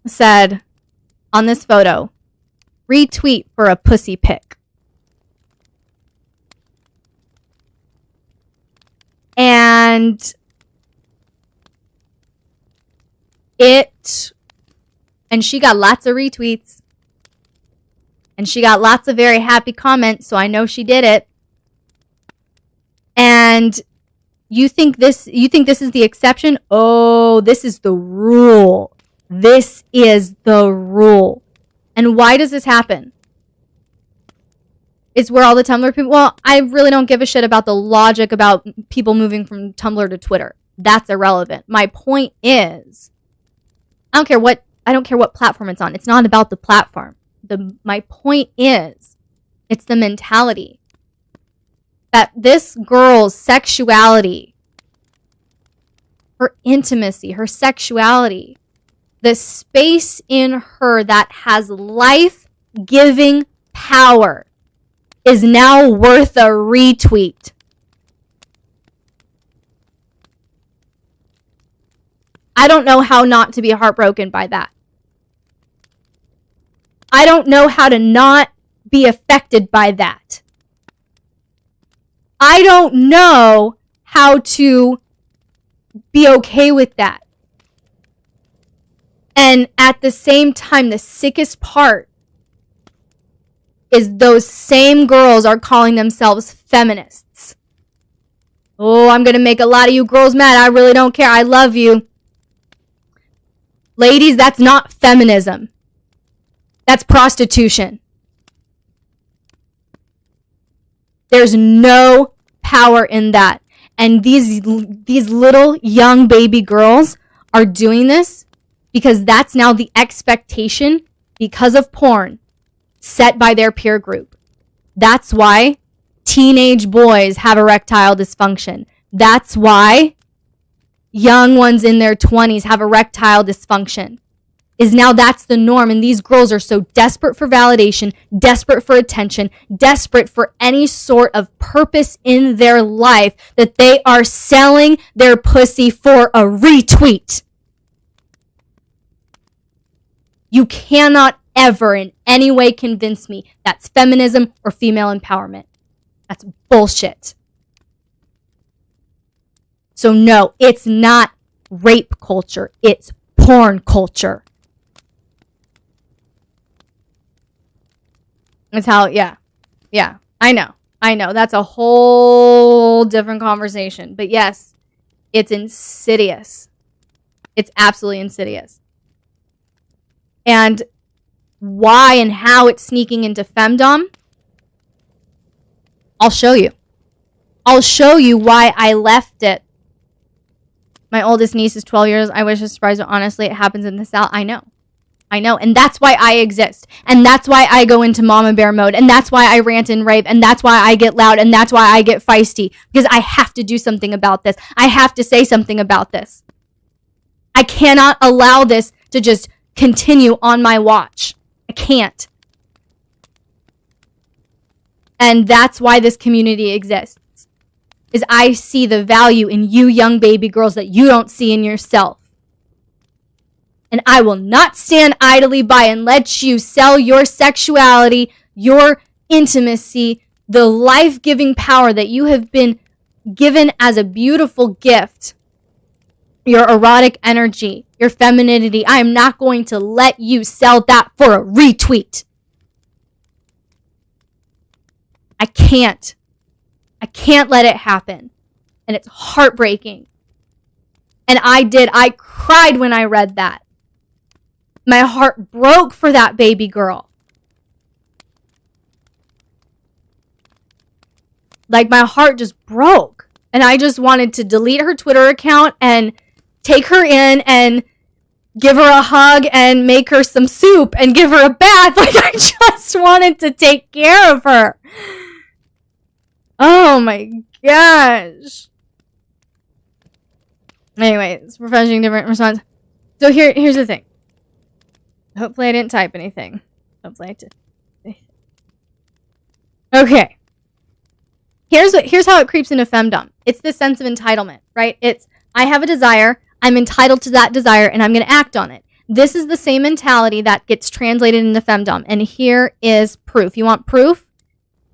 said on this photo, retweet for a pussy pic. And she got lots of retweets. And she got lots of very happy comments, so I know she did it. And you think this is the exception? Oh, this is the rule. This is the rule. And why does this happen? It's where all the Tumblr people... Well, I really don't give a shit about the logic about people moving from Tumblr to Twitter. That's irrelevant. My point is, I don't care what platform it's on. It's not about the platform. My point is, it's the mentality. That this girl's sexuality, her intimacy, her sexuality, the space in her that has life-giving power is now worth a retweet. I don't know how not to be heartbroken by that. I don't know how to not be affected by that. I don't know how to be okay with that. And at the same time, the sickest part is those same girls are calling themselves feminists. Oh, I'm going to make a lot of you girls mad. I really don't care. I love you. Ladies, that's not feminism. That's prostitution. There's no power in that. And these little young baby girls are doing this because that's now the expectation because of porn set by their peer group. That's why teenage boys have erectile dysfunction, That's why young ones in their 20s have erectile dysfunction. Is now that's the norm, and these girls are so desperate for validation, desperate for attention, desperate for any sort of purpose in their life that they are selling their pussy for a retweet. You cannot ever in any way convince me that's feminism or female empowerment. That's bullshit. So no, it's not rape culture. It's porn culture. That's how, yeah, I know. That's a whole different conversation. But yes, it's insidious. It's absolutely insidious. And why and how it's sneaking into femdom, I'll show you. I'll show you why I left it. My oldest niece is 12 years. I wish I was surprised, but honestly, it happens in the South. I know. And that's why I exist. And that's why I go into mama bear mode. And that's why I rant and rave. And that's why I get loud. And that's why I get feisty. Because I have to do something about this. I have to say something about this. I cannot allow this to just continue on my watch. I can't. And that's why this community exists. Is I see the value in you young baby girls that you don't see in yourself. And I will not stand idly by and let you sell your sexuality, your intimacy, the life-giving power that you have been given as a beautiful gift, your erotic energy, your femininity. I am not going to let you sell that for a retweet. I can't. I can't let it happen. And it's heartbreaking. And I cried when I read that. My heart broke for that baby girl. Like, my heart just broke. And I just wanted to delete her Twitter account and take her in and give her a hug and make her some soup and give her a bath. Like, I just wanted to take care of her. Oh my gosh. Anyway, it's refreshing, different response. So here's the thing. Hopefully I didn't type anything. Hopefully I did. Okay. Here's how it creeps into femdom. It's this sense of entitlement, right? It's, I have a desire, I'm entitled to that desire, and I'm going to act on it. This is the same mentality that gets translated into femdom. And here is proof. You want proof?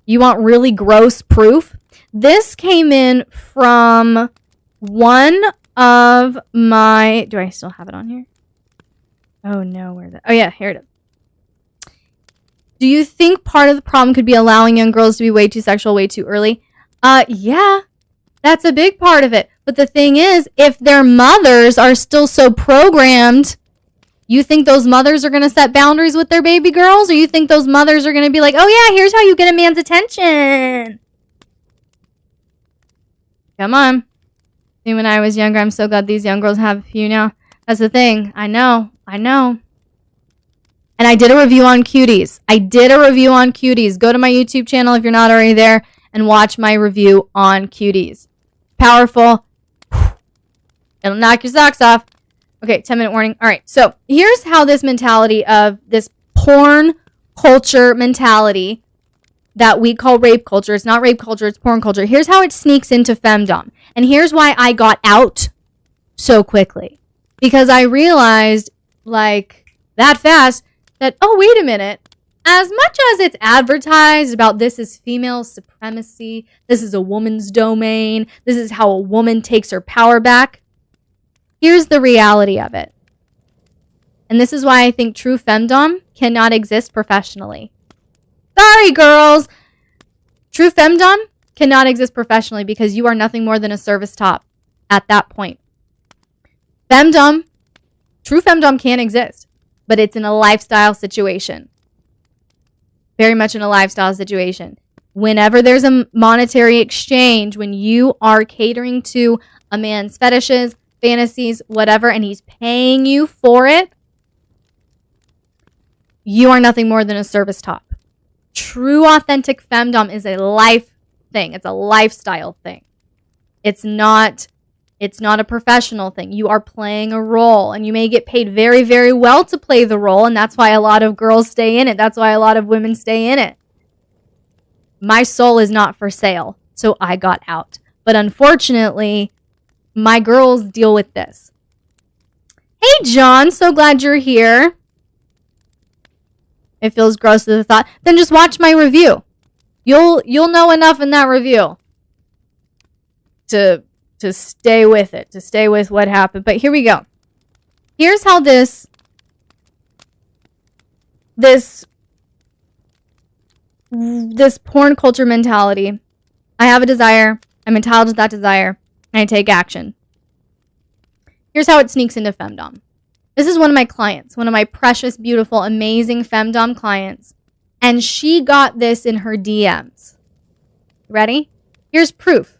You want really gross proof? This came in from one of my... Do I still have it on here? Oh, no. Where is it? Oh, yeah. Here it is. Do you think part of the problem could be allowing young girls to be way too sexual way too early? Yeah. That's a big part of it. But the thing is, if their mothers are still so programmed, you think those mothers are going to set boundaries with their baby girls? Or you think those mothers are going to be like, oh, yeah, here's how you get a man's attention? Come on. See, when I was younger, I'm so glad these young girls have you now. That's the thing. I know. And I did a review on cuties. Go to my YouTube channel if you're not already there and watch my review on cuties. Powerful. It'll knock your socks off. Okay, 10-minute warning. All right, so here's how this mentality of this porn culture mentality that we call rape culture. It's not rape culture, it's porn culture. Here's how it sneaks into femdom. And here's why I got out so quickly. Because I realized, like, that fast, that, oh, wait a minute. As much as it's advertised about this is female supremacy, this is a woman's domain, this is how a woman takes her power back, here's the reality of it. And this is why I think true femdom cannot exist professionally. Sorry, girls. True femdom cannot exist professionally because you are nothing more than a service top at that point. True femdom can exist, but it's in a lifestyle situation. Very much in a lifestyle situation. Whenever there's a monetary exchange, when you are catering to a man's fetishes, fantasies, whatever, and he's paying you for it, you are nothing more than a service top. True authentic femdom is a life thing. It's a lifestyle thing. It's not a professional thing. You are playing a role, and you may get paid very, very well to play the role, and that's why a lot of girls stay in it. That's why a lot of women stay in it. My soul is not for sale, so I got out. But unfortunately, my girls deal with this. Hey, John, so glad you're here. It feels gross to the thought. Then just watch my review. You'll know enough in that review to stay with it, to stay with what happened. But here we go. Here's how this porn culture mentality. I have a desire. I'm entitled to that desire. And I take action. Here's how it sneaks into femdom. This is one of my clients, one of my precious, beautiful, amazing femdom clients. And she got this in her DMs. Ready? Here's proof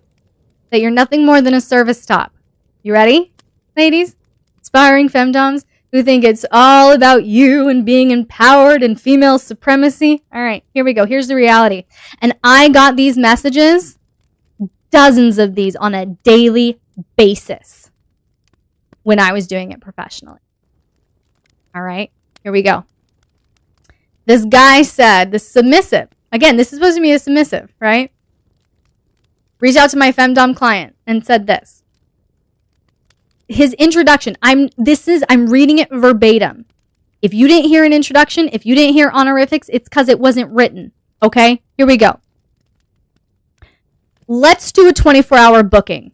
that you're nothing more than a service top. You ready, ladies? Aspiring femdoms who think it's all about you and being empowered and female supremacy. All right, here we go. Here's the reality. And I got these messages, dozens of these on a daily basis when I was doing it professionally. All right, here we go. This guy said, the submissive. Again, this is supposed to be a submissive, right? Reached out to my femdom client and said this. His introduction, I'm reading it verbatim. If you didn't hear an introduction, if you didn't hear honorifics, it's because it wasn't written. Okay? Here we go. Let's do a 24-hour booking.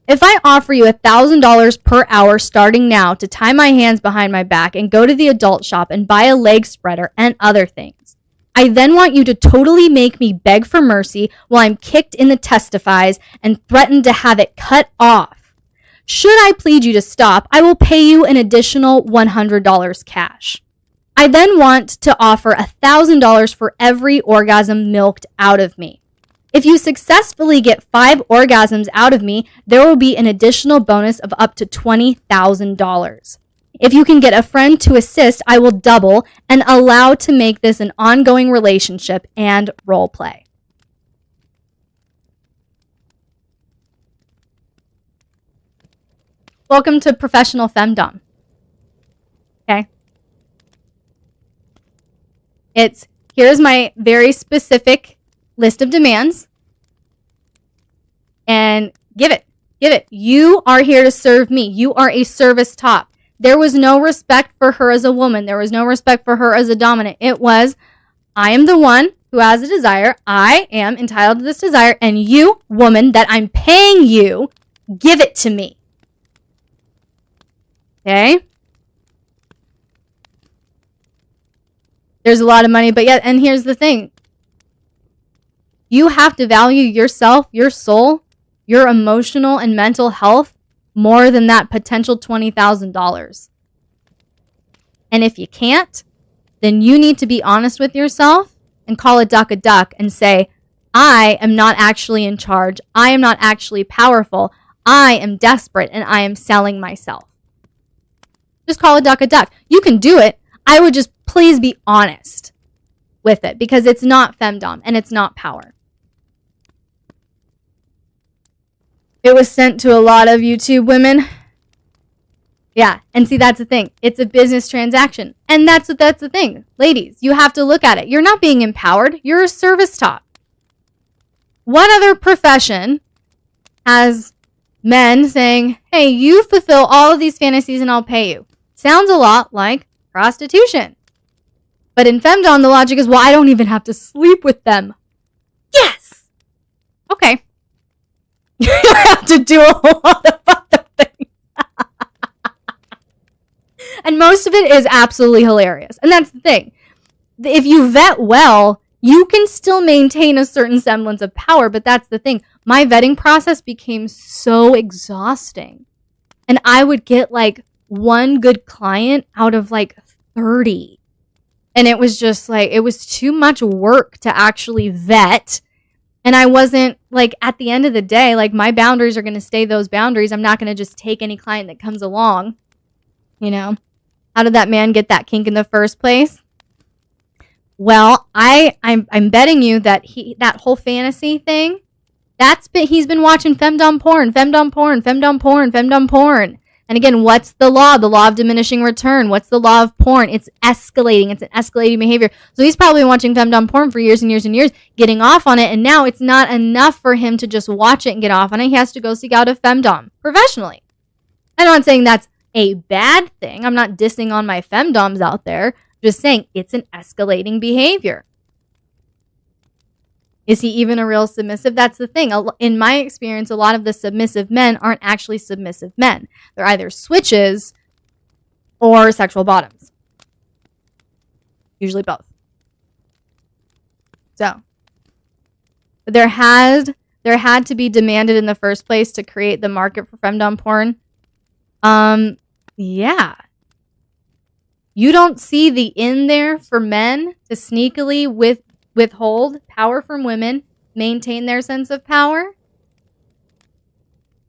If I offer you $1,000 per hour starting now to tie my hands behind my back and go to the adult shop and buy a leg spreader and other things, I then want you to totally make me beg for mercy while I'm kicked in the testifies and threatened to have it cut off. Should I plead you to stop, I will pay you an additional $100 cash. I then want to offer $1,000 for every orgasm milked out of me. If you successfully get 5 orgasms out of me, there will be an additional bonus of up to $20,000. If you can get a friend to assist, I will double and allow to make this an ongoing relationship and role play. Welcome to Professional Femdom. Okay? Here's my very specific list of demands, and give it. You are here to serve me. You are a service top. There was no respect for her as a woman. There was no respect for her as a dominant. It was, I am the one who has a desire. I am entitled to this desire, and you, woman, that I'm paying you, give it to me. Okay? There's a lot of money, but yet, and here's the thing. You have to value yourself, your soul, your emotional and mental health more than that potential $20,000. And if you can't, then you need to be honest with yourself and call a duck and say, I am not actually in charge. I am not actually powerful. I am desperate and I am selling myself. Just call a duck. You can do it. I would just please be honest with it because it's not femdom and it's not power. It was sent to a lot of YouTube women. Yeah, and see, that's the thing. It's a business transaction. And that's the thing. Ladies, you have to look at it. You're not being empowered. You're a service top. What other profession has men saying, hey, you fulfill all of these fantasies and I'll pay you? Sounds a lot like prostitution. But in femdom, the logic is, well, I don't even have to sleep with them. Yes! Okay. You have to do a whole lot of other things. And most of it is absolutely hilarious. And that's the thing. If you vet well, you can still maintain a certain semblance of power, but that's the thing. My vetting process became so exhausting. And I would get like one good client out of like 30. And it was just like, it was too much work to actually vet. And I wasn't, like, at the end of the day, like, my boundaries are going to stay those boundaries. I'm not going to just take any client that comes along. You know? How did that man get that kink in the first place? Well, I'm betting you that that whole fantasy thing He's been watching femdom porn, femdom porn, femdom porn, femdom porn. And again, what's the law? The law of diminishing return. What's the law of porn? It's escalating. It's an escalating behavior. So he's probably watching femdom porn for years and years and years, getting off on it. And now it's not enough for him to just watch it and get off on it. He has to go seek out a femdom professionally. I'm not saying that's a bad thing. I'm not dissing on my femdoms out there. I'm just saying it's an escalating behavior. Is he even a real submissive? That's the thing. In my experience, a lot of the submissive men aren't actually submissive men. They're either switches or sexual bottoms. Usually both. So, there had to be demanded in the first place to create the market for femdom porn. Yeah. You don't see the in there for men to sneakily withhold power from women, maintain their sense of power.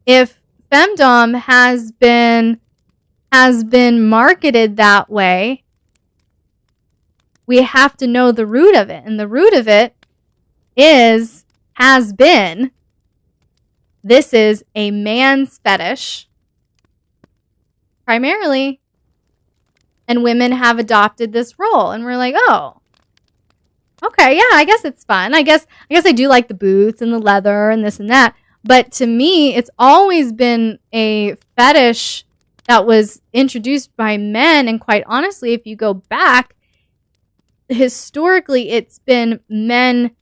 If femdom has been marketed that way, we have to know the root of it. And the root of it has been, this is a man's fetish, primarily, and women have adopted this role. And we're like, oh, okay, yeah, I guess it's fun. I guess I do like the boots and the leather and this and that. But to me, it's always been a fetish that was introduced by men. And quite honestly, if you go back, historically, it's been men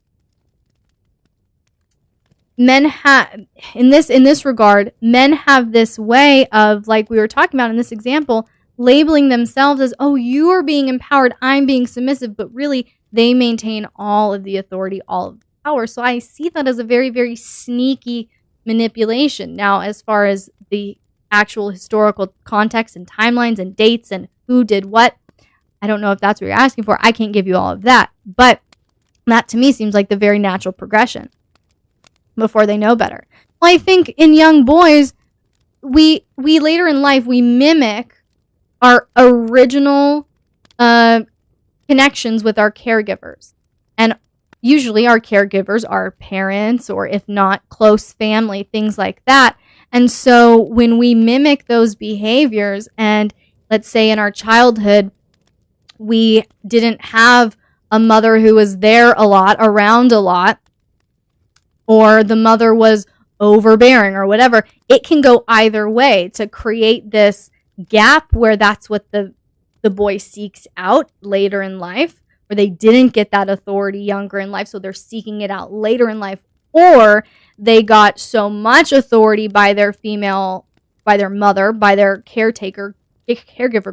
have, in this regard, men have this way of, like we were talking about in this example, labeling themselves as, oh, you are being empowered, I'm being submissive, but really they maintain all of the authority, all of the power. So I see that as a very, very sneaky manipulation. Now, as far as the actual historical context and timelines and dates and who did what, I don't know if that's what you're asking for. I can't give you all of that. But that to me seems like the very natural progression before they know better. Well, I think in young boys, we later in life, we mimic our original connections with our caregivers. And usually our caregivers are parents, or if not, close family, things like that. And so when we mimic those behaviors, and let's say in our childhood, we didn't have a mother who was there a lot, around a lot, or the mother was overbearing or whatever, it can go either way to create this gap where that's what the boy seeks out later in life, where they didn't get that authority younger in life, so they're seeking it out later in life, or they got so much authority by their mother, by their caregiver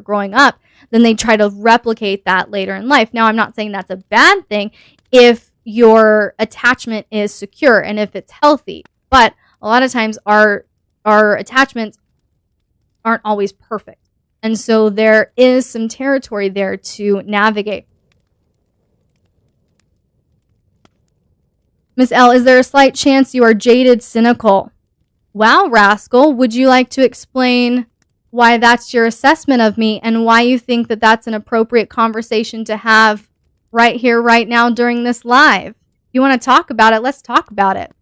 growing up, then they try to replicate that later in life. Now, I'm not saying that's a bad thing if your attachment is secure and if it's healthy, but a lot of times our attachments aren't always perfect. And so there is some territory there to navigate. Miss Elle, is there a slight chance you are jaded, cynical? Wow, Rascal, would you like to explain why that's your assessment of me and why you think that that's an appropriate conversation to have right here, right now during this live? If you want to talk about it, let's talk about it.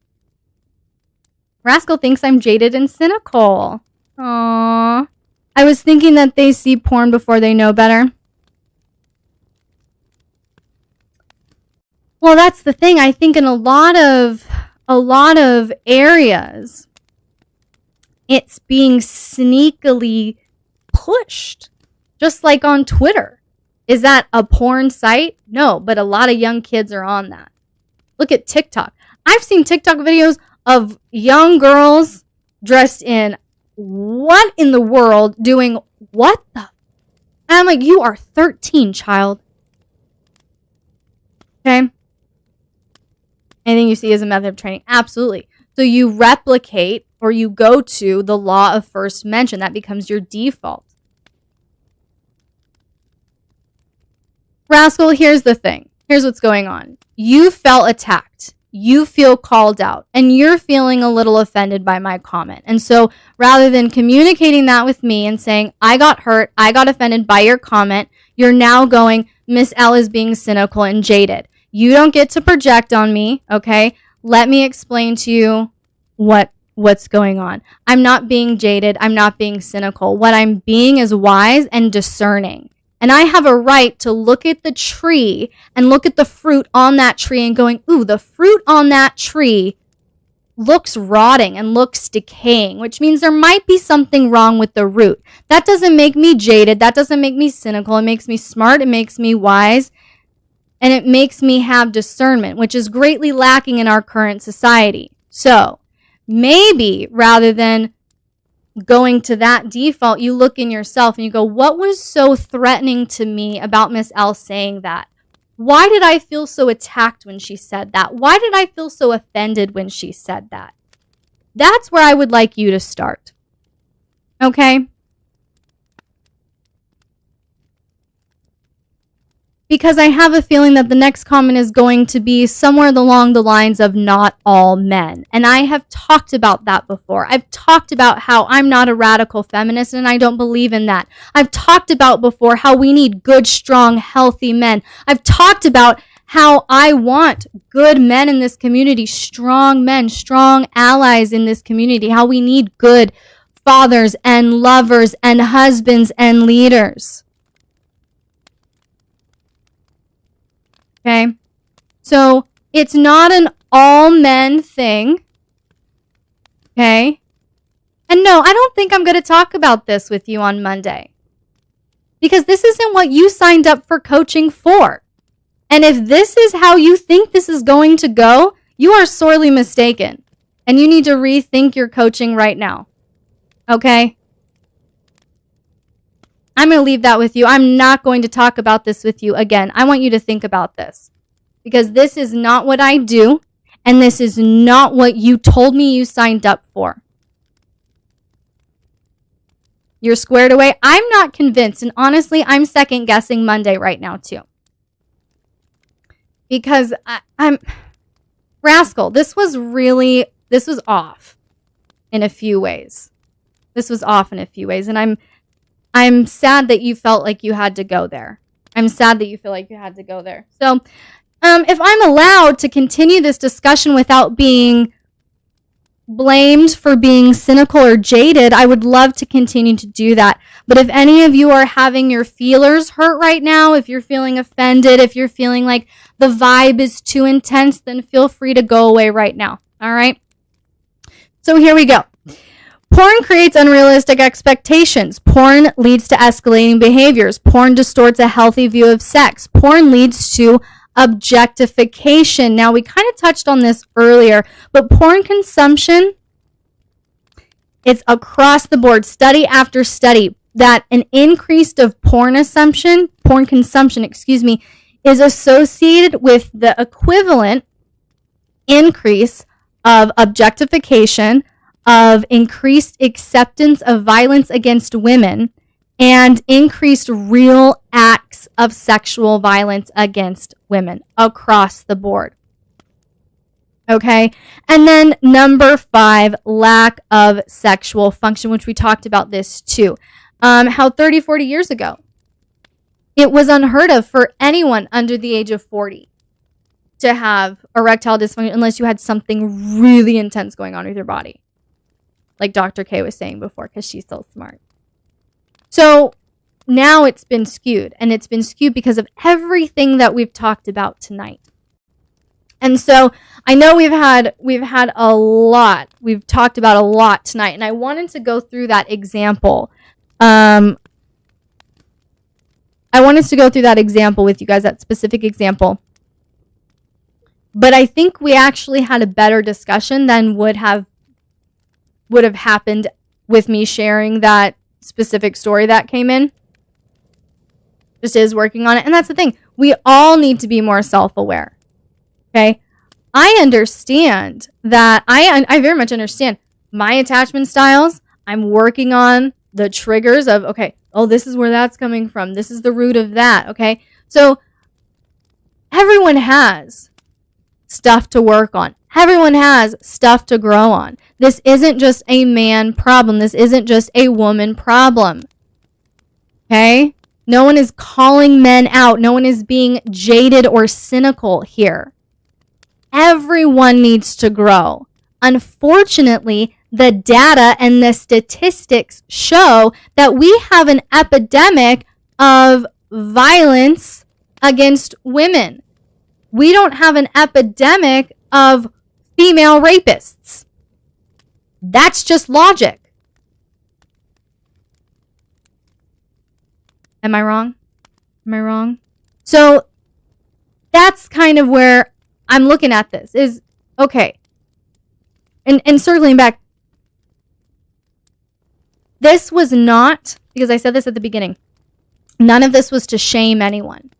Rascal thinks I'm jaded and cynical. Aww. I was thinking that they see porn before they know better. Well, that's the thing. I think in a lot of areas, it's being sneakily pushed. Just like on Twitter. Is that a porn site? No, but a lot of young kids are on that. Look at TikTok. I've seen TikTok videos of young girls dressed in what in the world doing what the? And I'm like, you are 13, child. Okay? Anything you see as a method of training? Absolutely. So you replicate or you go to the law of first mention. That becomes your default. Rascal, here's the thing. Here's what's going on. You felt attacked. You feel called out. And you're feeling a little offended by my comment. And so rather than communicating that with me and saying, I got hurt, I got offended by your comment, you're now going, Miss Elle is being cynical and jaded. You don't get to project on me, okay? let me explain to you what's going on. I'm not being jaded. I'm not being cynical. What I'm being is wise and discerning. And I have a right to look at the tree and look at the fruit on that tree and going, ooh, the fruit on that tree looks rotting and looks decaying, which means there might be something wrong with the root. That doesn't make me jaded. That doesn't make me cynical. It makes me smart. It makes me wise. And it makes me have discernment, which is greatly lacking in our current society. So maybe rather than going to that default, you look in yourself and you go, what was so threatening to me about Miss Elle saying that? Why did I feel so attacked when she said that? Why did I feel so offended when she said that? That's where I would like you to start. Okay? Because I have a feeling that the next comment is going to be somewhere along the lines of not all men. And I have talked about that before. I've talked about how I'm not a radical feminist and I don't believe in that. I've talked about before how we need good, strong, healthy men. I've talked about how I want good men in this community, strong men, strong allies in this community, how we need good fathers and lovers and husbands and leaders. Okay, so it's not an all men thing, okay? And no, I don't think I'm going to talk about this with you on Monday because this isn't what you signed up for coaching for. And if this is how you think this is going to go, you are sorely mistaken and you need to rethink your coaching right now, okay? I'm going to leave that with you. I'm not going to talk about this with you again. I want you to think about this because this is not what I do and this is not what you told me you signed up for. You're squared away. I'm not convinced. And honestly, I'm second guessing Monday right now too. Because I'm rascal. This was off in a few ways. And I'm sad that you felt like you had to go there. I'm sad that you feel like you had to go there. So if I'm allowed to continue this discussion without being blamed for being cynical or jaded, I would love to continue to do that. But if any of you are having your feelers hurt right now, if you're feeling offended, if you're feeling like the vibe is too intense, then feel free to go away right now. All right? So here we go. Porn creates unrealistic expectations. Porn leads to escalating behaviors. Porn distorts a healthy view of sex. Porn leads to objectification. Now, we kind of touched on this earlier, but porn consumption, it's across the board, study after study, that an increase of porn consumption, is associated with the equivalent increase of objectification, of increased acceptance of violence against women, and increased real acts of sexual violence against women across the board. Okay? And then number 5, lack of sexual function, which we talked about this too. How 30, 40 years ago, it was unheard of for anyone under the age of 40 to have erectile dysfunction unless you had something really intense going on with your body. Like Dr. K was saying before, because she's so smart. So now it's been skewed, and it's been skewed because of everything that we've talked about tonight. And so I know we've had a lot. We've talked about a lot tonight, and I wanted to go through that example. I wanted to go through that example with you guys, that specific example. But I think we actually had a better discussion than would have happened with me sharing that specific story that came in. Just is working on it. And that's the thing. We all need to be more self-aware. Okay? I understand that. I very much understand my attachment styles. I'm working on the triggers of, okay, oh, this is where that's coming from. This is the root of that. Okay? So everyone has stuff to work on. Everyone has stuff to grow on. This isn't just a man problem. This isn't just a woman problem. Okay? No one is calling men out. No one is being jaded or cynical here. everyone needs to grow. Unfortunately, the data and the statistics show that we have an epidemic of violence against women. We don't have an epidemic of female rapists. That's just logic. Am I wrong? Am I wrong? So that's kind of where I'm looking at this is, okay. And circling back, this was not, because I said this at the beginning, none of this was to shame anyone.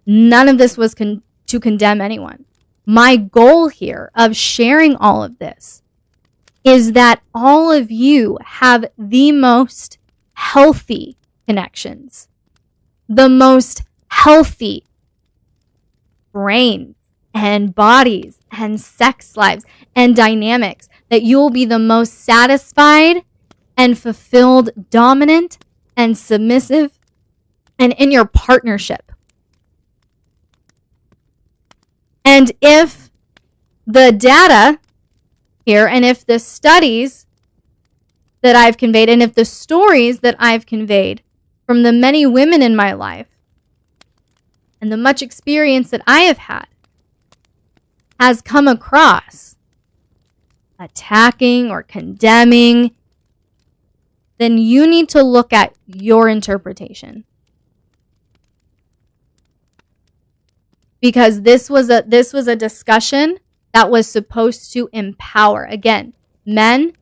None of this was to condemn anyone. My goal here of sharing all of this is that all of you have the most healthy connections, the most healthy brains and bodies and sex lives and dynamics, that you will be the most satisfied and fulfilled, dominant and submissive, and in your partnership. And if the data here, and if the studies that I've conveyed, and if the stories that I've conveyed from the many women in my life, and the much experience that I have had, has come across attacking or condemning, then you need to look at your interpretation. Because this was a discussion that was supposed to empower. Again, men,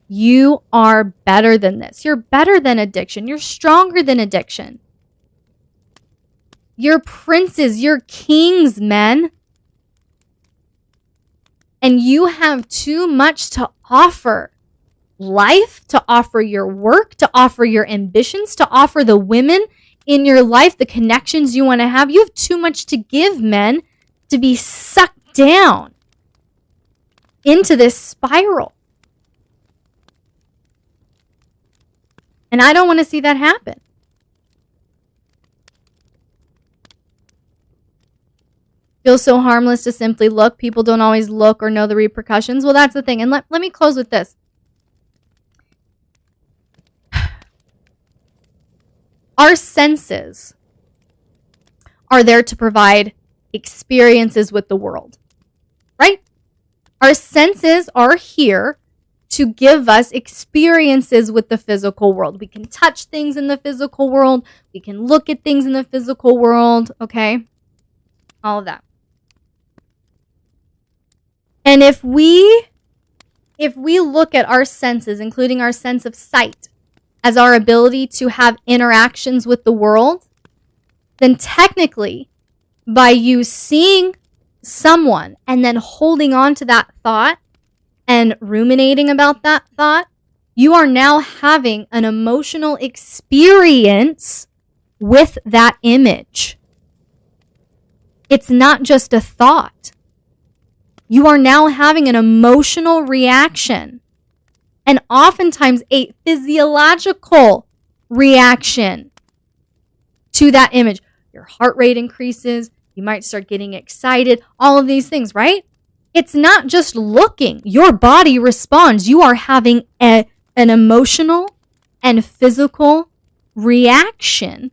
you are better than this. You're better than addiction. You're stronger than addiction. You're princes. You're kings, men. And you have too much to offer life, to offer your work, to offer your ambitions, to offer the women in your life, the connections you want to have. You have too much to give, men, to be sucked down into this spiral. And I don't want to see that happen. Feels so harmless to simply look. People don't always look or know the repercussions. Well, that's the thing. And let me close with this. Our senses are there to provide experiences with the world, right? Our senses are here to give us experiences with the physical world. We can touch things in the physical world. We can look at things in the physical world, okay? All of that. And if we look at our senses, including our sense of sight, as our ability to have interactions with the world, then technically, by you seeing someone and then holding on to that thought and ruminating about that thought, you are now having an emotional experience with that image. It's not just a thought. You are now having an emotional reaction, and oftentimes a physiological reaction to that image. Your heart rate increases. You might start getting excited. All of these things, right? It's not just looking. Your body responds. You are having an emotional and physical reaction,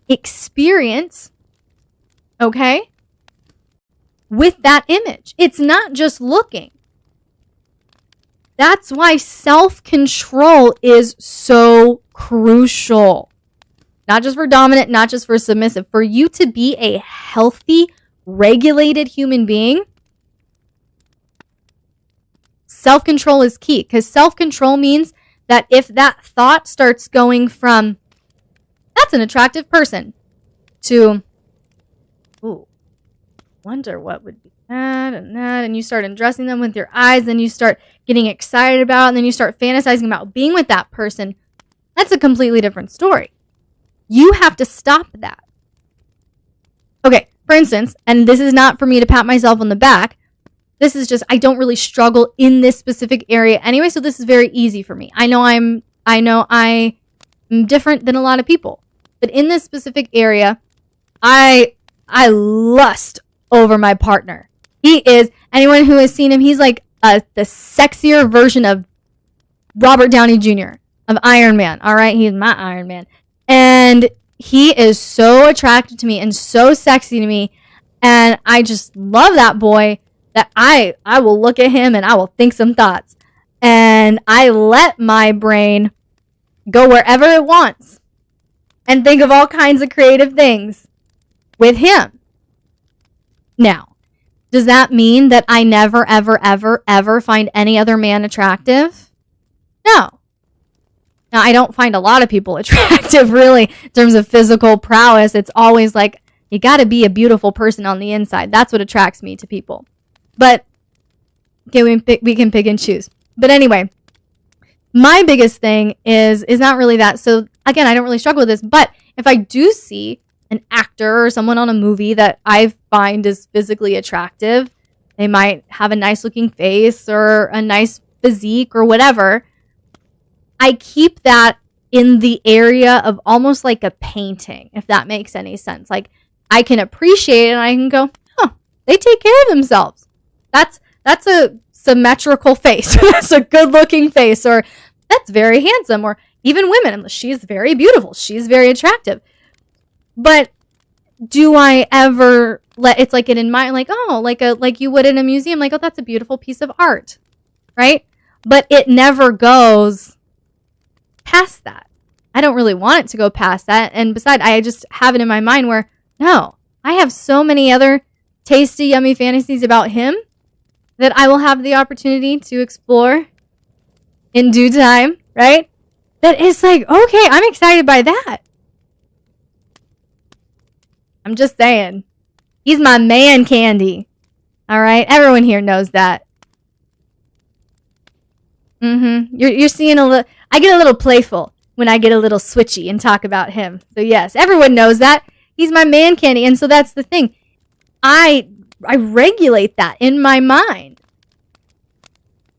experience, okay, with that image. It's not just looking. That's why self-control is so crucial. Not just for dominant, not just for submissive. For you to be a healthy, regulated human being, self-control is key. Because self-control means that if that thought starts going from, that's an attractive person, to, ooh, wonder what would be that, and you start undressing them with your eyes, then you start getting excited about it, and then you start fantasizing about being with that person, that's a completely different story. You have to stop that. Okay, for instance, and this is not for me to pat myself on the back, this is just, I don't really struggle in this specific area anyway, so this is very easy for me. I know I'm different than a lot of people, but in this specific area, I lust over my partner. He is. Anyone who has seen him, he's like the sexier version of Robert Downey Jr., of Iron Man. All right, he's my Iron Man. And he is so attractive to me and so sexy to me. And I just love that boy that I will look at him and I will think some thoughts. And I let my brain go wherever it wants and think of all kinds of creative things with him. Now, does that mean that I never, ever, ever, ever find any other man attractive? No. Now, I don't find a lot of people attractive, really, in terms of physical prowess. It's always like, you got to be a beautiful person on the inside. That's what attracts me to people. But, okay, we can pick and choose. But anyway, my biggest thing is not really that. So, again, I don't really struggle with this. But if I do see an actor or someone on a movie that I find is physically attractive, they might have a nice looking face or a nice physique or whatever, I keep that in the area of almost like a painting, if that makes any sense. Like, I can appreciate it and I can go, oh, they take care of themselves. That's a symmetrical face. That's a good looking face, or that's very handsome, or even women, she's very beautiful. She's very attractive. But do I ever it's like in mind, like, oh, like you would in a museum, like, oh, that's a beautiful piece of art, right? But it never goes past that. I don't really want it to go past that. And besides, I just have it in my mind where, no, I have so many other tasty, yummy fantasies about him that I will have the opportunity to explore in due time, right? That is like, okay, I'm excited by that. I'm just saying. He's my man candy. All right? Everyone here knows that. You're seeing a little... I get a little playful when I get a little switchy and talk about him. So yes, everyone knows that. He's my man candy. And so that's the thing. I regulate that in my mind.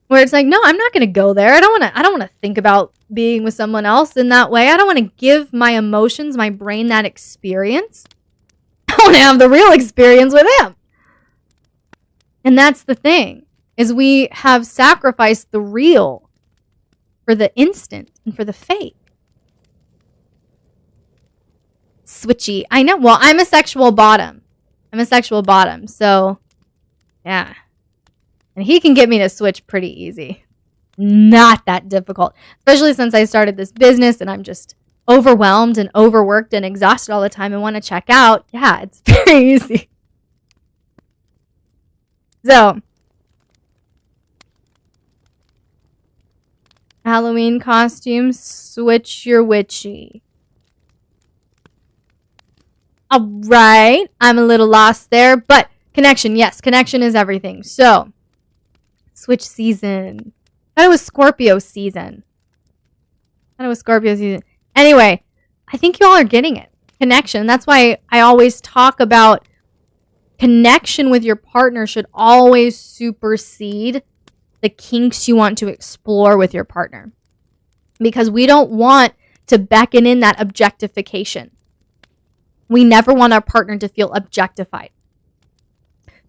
Where it's like, no, I'm not going to go there. I don't want to think about being with someone else in that way. I don't want to give my emotions, my brain, that experience. I want to have the real experience with him. And that's the thing, is we have sacrificed the real for the instant and for the fake. Switchy. I know. Well, I'm a sexual bottom. So, yeah. And he can get me to switch pretty easy. Not that difficult. Especially since I started this business and I'm just overwhelmed and overworked and exhausted all the time and want to check out. Yeah, it's very easy. So, Halloween costumes, switch your witchy. All right, I'm a little lost there, but connection, yes, connection is everything. So, switch season. I thought it was Scorpio season. Anyway, I think you all are getting it. Connection. That's why I always talk about connection with your partner should always supersede the kinks you want to explore with your partner. Because we don't want to beckon in that objectification. We never want our partner to feel objectified.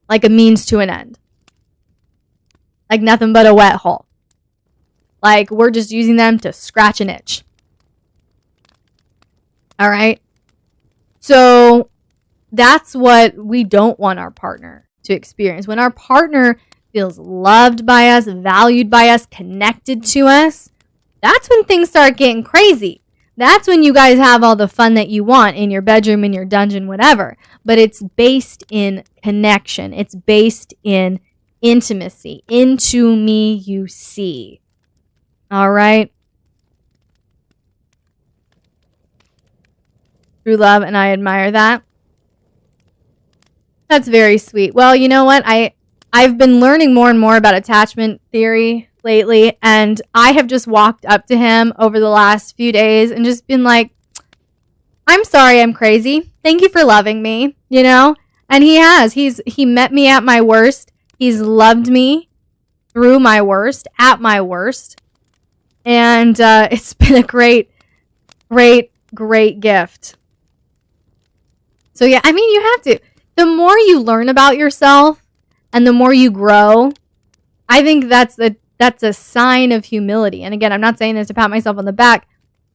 Like a means to an end. Like nothing but a wet hole. Like we're just using them to scratch an itch. All right? So that's what we don't want our partner to experience. When our partner feels loved by us, valued by us, connected to us, that's when things start getting crazy. That's when you guys have all the fun that you want in your bedroom, in your dungeon, whatever. But it's based in connection. It's based in intimacy. Into me you see. All right? True love, and I admire that. That's very sweet. Well, you know what? I've been learning more and more about attachment theory lately, and I have just walked up to him over the last few days and just been like, I'm sorry I'm crazy. Thank you for loving me, you know? And he has. He met me at my worst. He's loved me through my worst, at my worst. And it's been a great, great, great gift. So yeah, I mean, you have to. The more you learn about yourself, and the more you grow, I think that's a sign of humility. And again, I'm not saying this to pat myself on the back,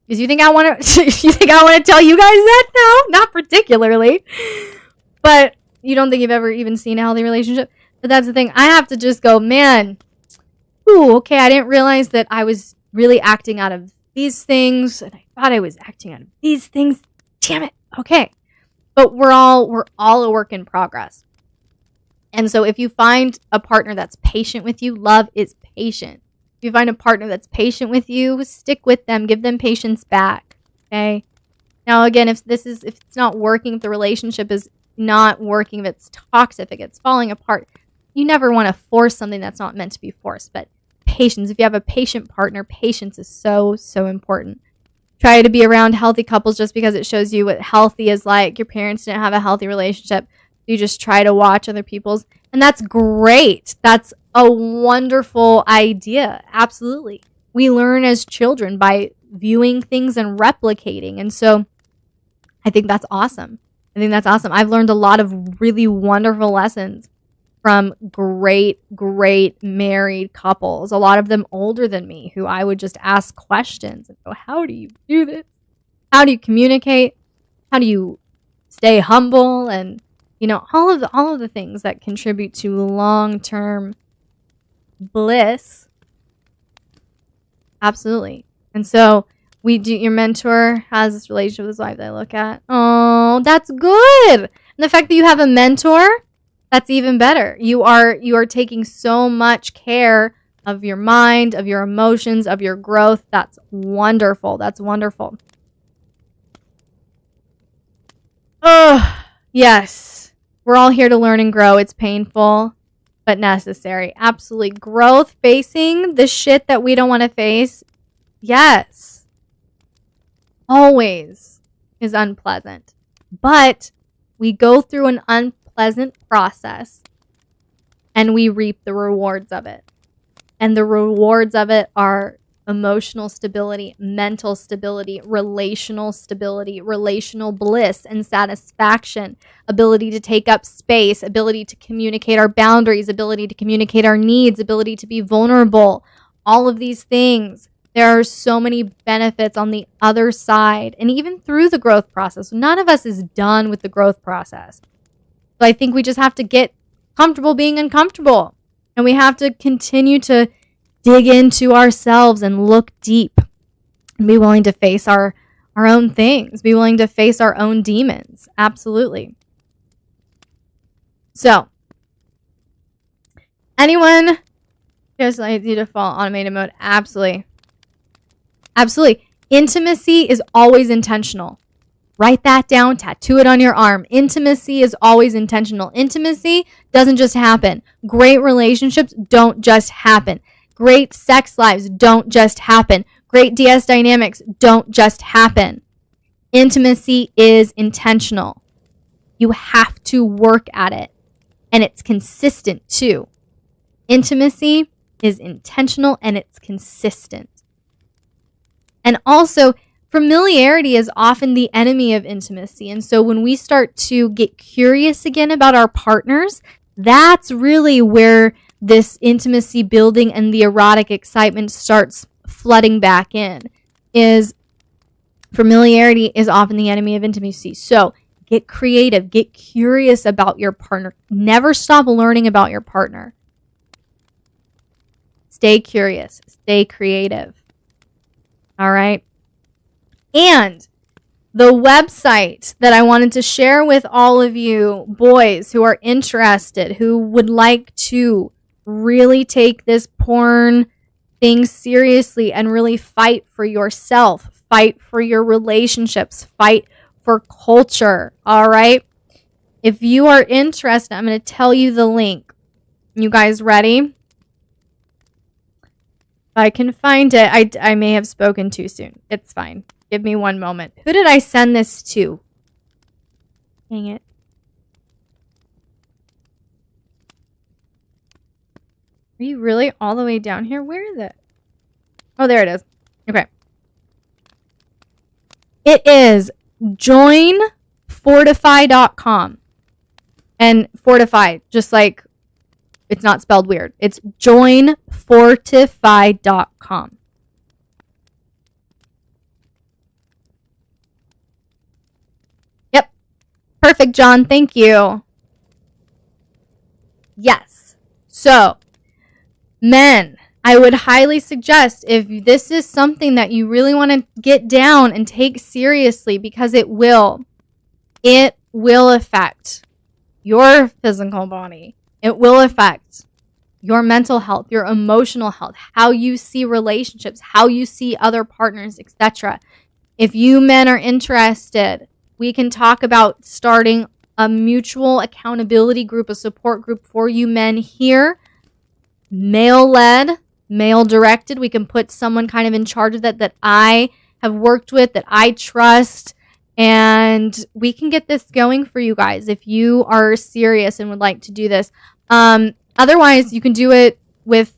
because you think I want to tell you guys that? No, not particularly. But you don't think you've ever even seen a healthy relationship? But that's the thing. I have to just go, man, ooh, okay, I didn't realize that I was really acting out of these things, and I thought I was acting out of these things. Damn it. Okay. But we're all a work in progress. And so if you find a partner that's patient with you, love is patient. If you find a partner that's patient with you, stick with them, give them patience back. Okay? Now again, if it's not working, if the relationship is not working, if it's toxic, if it's falling apart, you never want to force something that's not meant to be forced. But patience, if you have a patient partner, patience is so, so important. Try to be around healthy couples just because it shows you what healthy is like. Your parents didn't have a healthy relationship. You just try to watch other people's. And that's great. That's a wonderful idea. Absolutely. We learn as children by viewing things and replicating. And so I think that's awesome. I've learned a lot of really wonderful lessons from great, great married couples, a lot of them older than me, who I would just ask questions and go, how do you do this? How do you communicate? How do you stay humble? And, you know, all of the things that contribute to long-term bliss. Absolutely. And so your mentor has this relationship with his wife that I look at. Oh, that's good. And the fact that you have a mentor, that's even better. You are taking so much care of your mind, of your emotions, of your growth. That's wonderful. That's wonderful. Oh, yes. We're all here to learn and grow. It's painful, but necessary. Absolutely. Growth, facing the shit that we don't want to face. Yes. Always is unpleasant. But we go through an unpleasant process and we reap the rewards of it. And the rewards of it are emotional stability, mental stability, relational bliss and satisfaction, ability to take up space, ability to communicate our boundaries, ability to communicate our needs, ability to be vulnerable. All of these things. There are so many benefits on the other side and even through the growth process. None of us is done with the growth process. So I think we just have to get comfortable being uncomfortable. And we have to continue to dig into ourselves and look deep. And be willing to face our own things. Be willing to face our own demons. Absolutely. So, anyone just like you default automated mode? Absolutely. Absolutely. Intimacy is always intentional. Write that down. Tattoo it on your arm. Intimacy is always intentional. Intimacy doesn't just happen. Great relationships don't just happen. Great sex lives don't just happen. Great DS dynamics don't just happen. Intimacy is intentional. You have to work at it. And it's consistent too. Intimacy is intentional and it's consistent. And also, familiarity is often the enemy of intimacy. And so when we start to get curious again about our partners, that's really where this intimacy building and the erotic excitement starts flooding back in. Is familiarity is often the enemy of intimacy. So get creative, get curious about your partner. Never stop learning about your partner. Stay curious, stay creative. All right. And the website that I wanted to share with all of you boys who are interested, who would like to really take this porn thing seriously and really fight for yourself, fight for your relationships, fight for culture. All right. If you are interested, I'm going to tell you the link. You guys ready? I can find it. I may have spoken too soon. It's fine. Give me one moment. Who did I send this to? Dang it. Are you really all the way down here? Where is it? Oh, there it is. Okay. It is joinfortify.com. And Fortify, just like It's not spelled weird. It's joinfortify.com. Yep. Perfect, John. Thank you. Yes. So, men, I would highly suggest if this is something that you really want to get down and take seriously, because it will affect your physical body. It will affect your mental health, your emotional health, how you see relationships, how you see other partners, etc. If you men are interested, we can talk about starting a mutual accountability group, a support group for you men here. Male-led, male-directed. We can put someone kind of in charge of that I have worked with, that I trust, and we can get this going for you guys if you are serious and would like to do this. Otherwise, you can do it with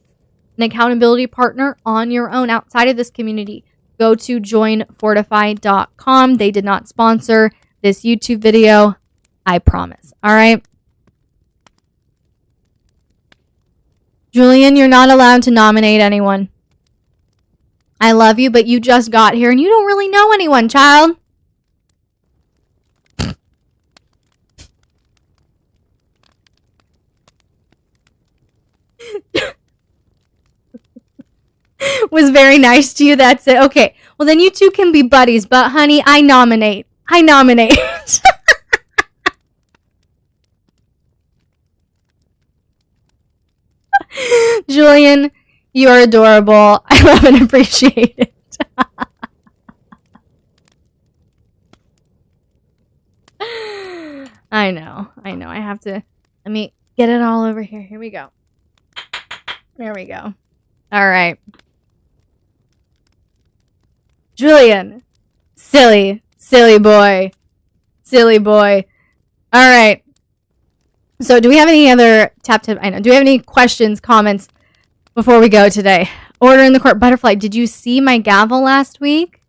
an accountability partner on your own outside of this community. Go to joinfortify.com. They did not sponsor this YouTube video, I promise. All right. Julian, you're not allowed to nominate anyone. I love you, but you just got here and you don't really know anyone, child. Was very nice to you. That's it. Okay. Well, then you two can be buddies. But, honey, I nominate. Julian, you are adorable. I love and appreciate it. I know. I have to. Let me get it all over here. Here we go. There we go. All right. Julian. Silly boy. All right. So do we have any other tap? I know. Do we have any questions, comments before we go today? Order in the court. Butterfly, did you see my gavel last week?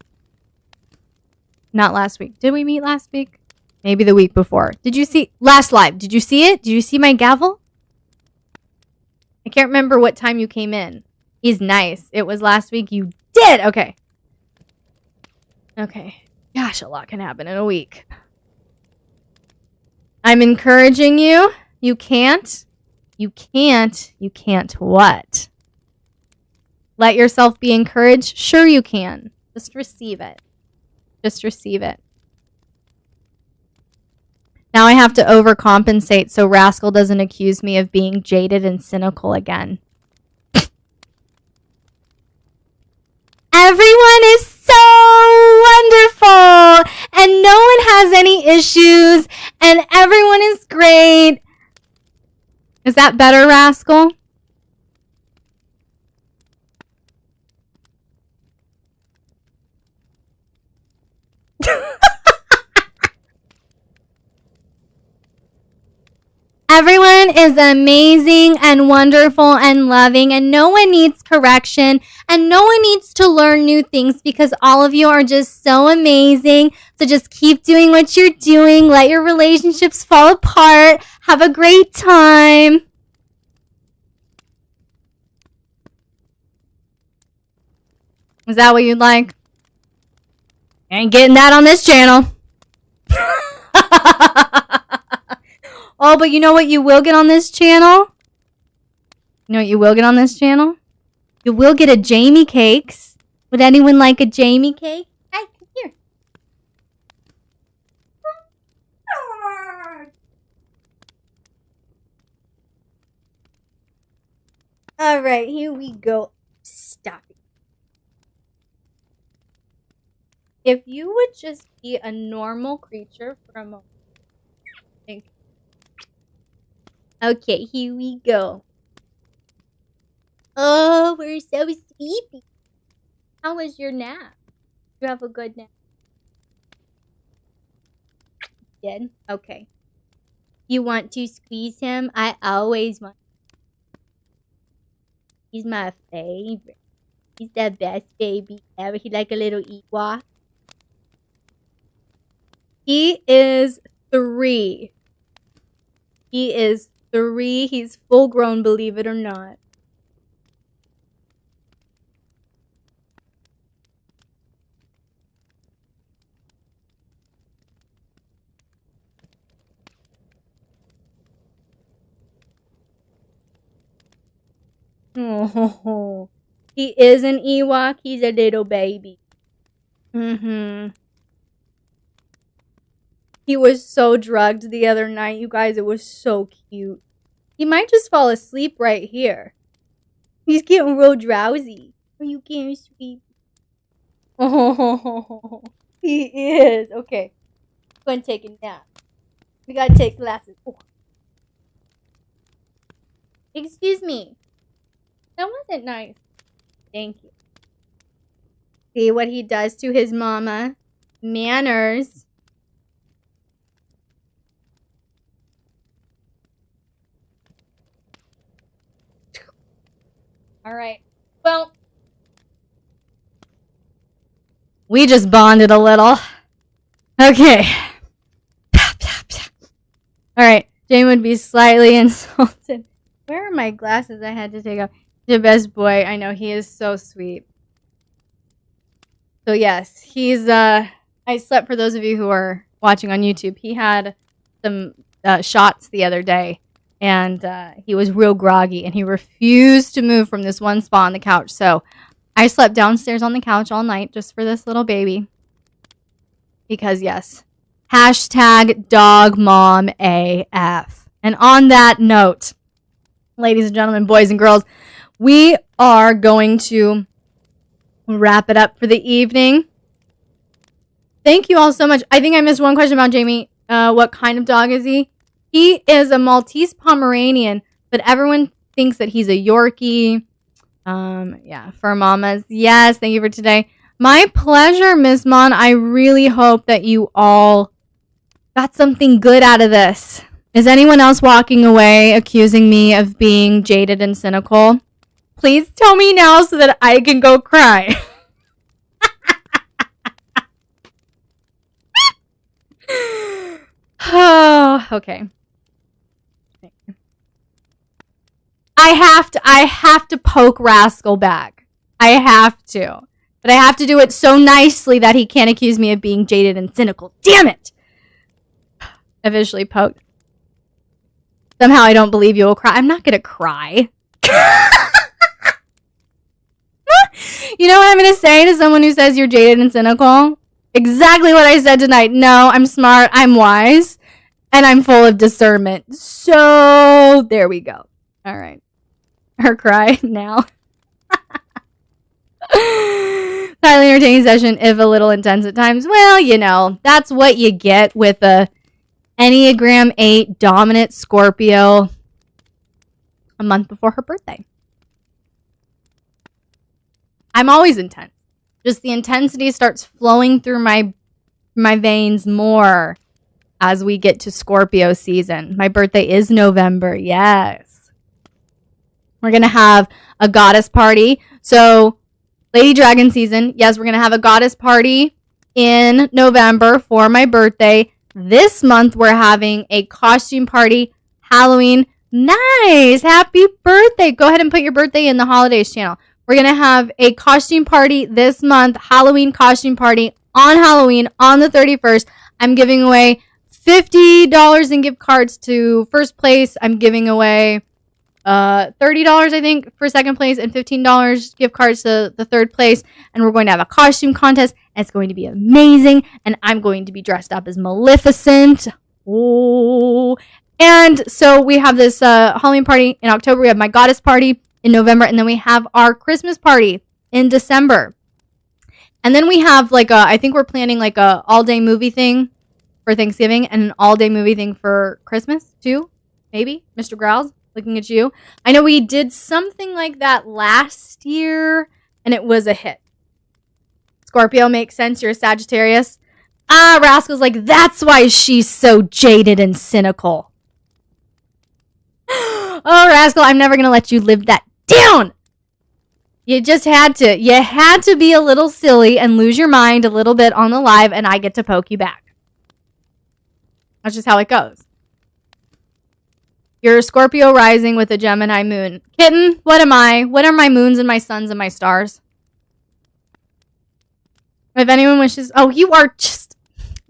Not last week. Did we meet last week? Maybe the week before. Did you see last live? Did you see it? Did you see my gavel? I can't remember what time you came in. He's nice. It was last week. You did. Okay. Gosh, a lot can happen in a week. I'm encouraging you. You can't what? Let yourself be encouraged? Sure you can. Just receive it. Now I have to overcompensate so Rascal doesn't accuse me of being jaded and cynical again. Everyone is so wonderful and no one has any issues and everyone is great. Is that better, Rascal? Everyone is amazing and wonderful and loving, and no one needs correction, and no one needs to learn new things because all of you are just so amazing. So just keep doing what you're doing. Let your relationships fall apart. Have a great time. Is that what you'd like? Ain't getting that on this channel. Oh, but you know what you will get on this channel? You know what you will get on this channel? You will get a Jamie Cakes. Would anyone like a Jamie Cake? Hi, come here. All right, here we go. Stop it. If you would just be a normal creature for a moment. Okay, here we go. Oh, we're so sleepy. How was your nap? Did you have a good nap? Did? Okay. You want to squeeze him? I always want. He's my favorite. He's the best baby ever. He's like a little Ewok. He is 3. He is 3. He's full grown, believe it or not. Oh, he is an Ewok. He's a little baby. He was so drugged the other night, you guys. It was so cute. He might just fall asleep right here. He's getting real drowsy. Are you getting sleepy? Oh, he is. Okay. Go and take a nap. We gotta take classes. Oh. Excuse me. That wasn't nice. Thank you. See what he does to his mama. Manners. All right. Well, we just bonded a little. Okay. All right. Jane would be slightly insulted. Where are my glasses I had to take off? The best boy. I know. He is so sweet. So, yes. He's, I slept, for those of you who are watching on YouTube, he had some shots the other day. And he was real groggy. And he refused to move from this one spot on the couch. So, I slept downstairs on the couch all night just for this little baby. Because, yes. Hashtag dog mom AF. And on that note, ladies and gentlemen, boys and girls, we are going to wrap it up for the evening. Thank you all so much. I think I missed one question about Jamie. What kind of dog is he? He is a Maltese Pomeranian, but everyone thinks that he's a Yorkie. Yeah, for mamas. Yes, thank you for today. My pleasure, Miss Mon. I really hope that you all got something good out of this. Is anyone else walking away accusing me of being jaded and cynical? Please tell me now so that I can go cry. Oh, okay. I have to poke Rascal back. I have to. But I have to do it so nicely that he can't accuse me of being jaded and cynical. Damn it! Officially poked. Somehow I don't believe you will cry. I'm not gonna cry. You know what I'm gonna say to someone who says you're jaded and cynical? Exactly what I said tonight. No, I'm smart, I'm wise, and I'm full of discernment. So, there we go. Alright. Her cry now. Highly entertaining session, if a little intense at times. Well, you know, that's what you get with a Enneagram 8 dominant Scorpio a month before her birthday. I'm always intense. Just the intensity starts flowing through my veins more as we get to Scorpio season. My birthday is November. Yes. We're going to have a goddess party. So, Lady Dragon season. Yes, we're going to have a goddess party in November for my birthday. This month, we're having a costume party, Halloween. Nice. Happy birthday. Go ahead and put your birthday in the holidays channel. We're going to have a costume party this month, Halloween costume party on Halloween on the 31st. I'm giving away $50 in gift cards to first place. I'm giving away $30, I think, for second place and $15 gift cards to the third place. And we're going to have a costume contest. And it's going to be amazing. And I'm going to be dressed up as Maleficent. Oh. And so we have this Halloween party in October. We have my goddess party in November, and then we have our Christmas party in December. And then we have I think we're planning like a all-day movie thing for Thanksgiving and an all-day movie thing for Christmas too. Maybe, Mr. Growls, looking at you. I know we did something like that last year, and it was a hit. Scorpio makes sense. You're a Sagittarius. Rascal's like, that's why she's so jaded and cynical. Oh, Rascal, I'm never going to let you live that down. You just had to. You had to be a little silly and lose your mind a little bit on the live, and I get to poke you back. That's just how it goes. You're a Scorpio rising with a Gemini moon. Kitten, what am I? What are my moons and my suns and my stars? If anyone wishes... Oh, you are just...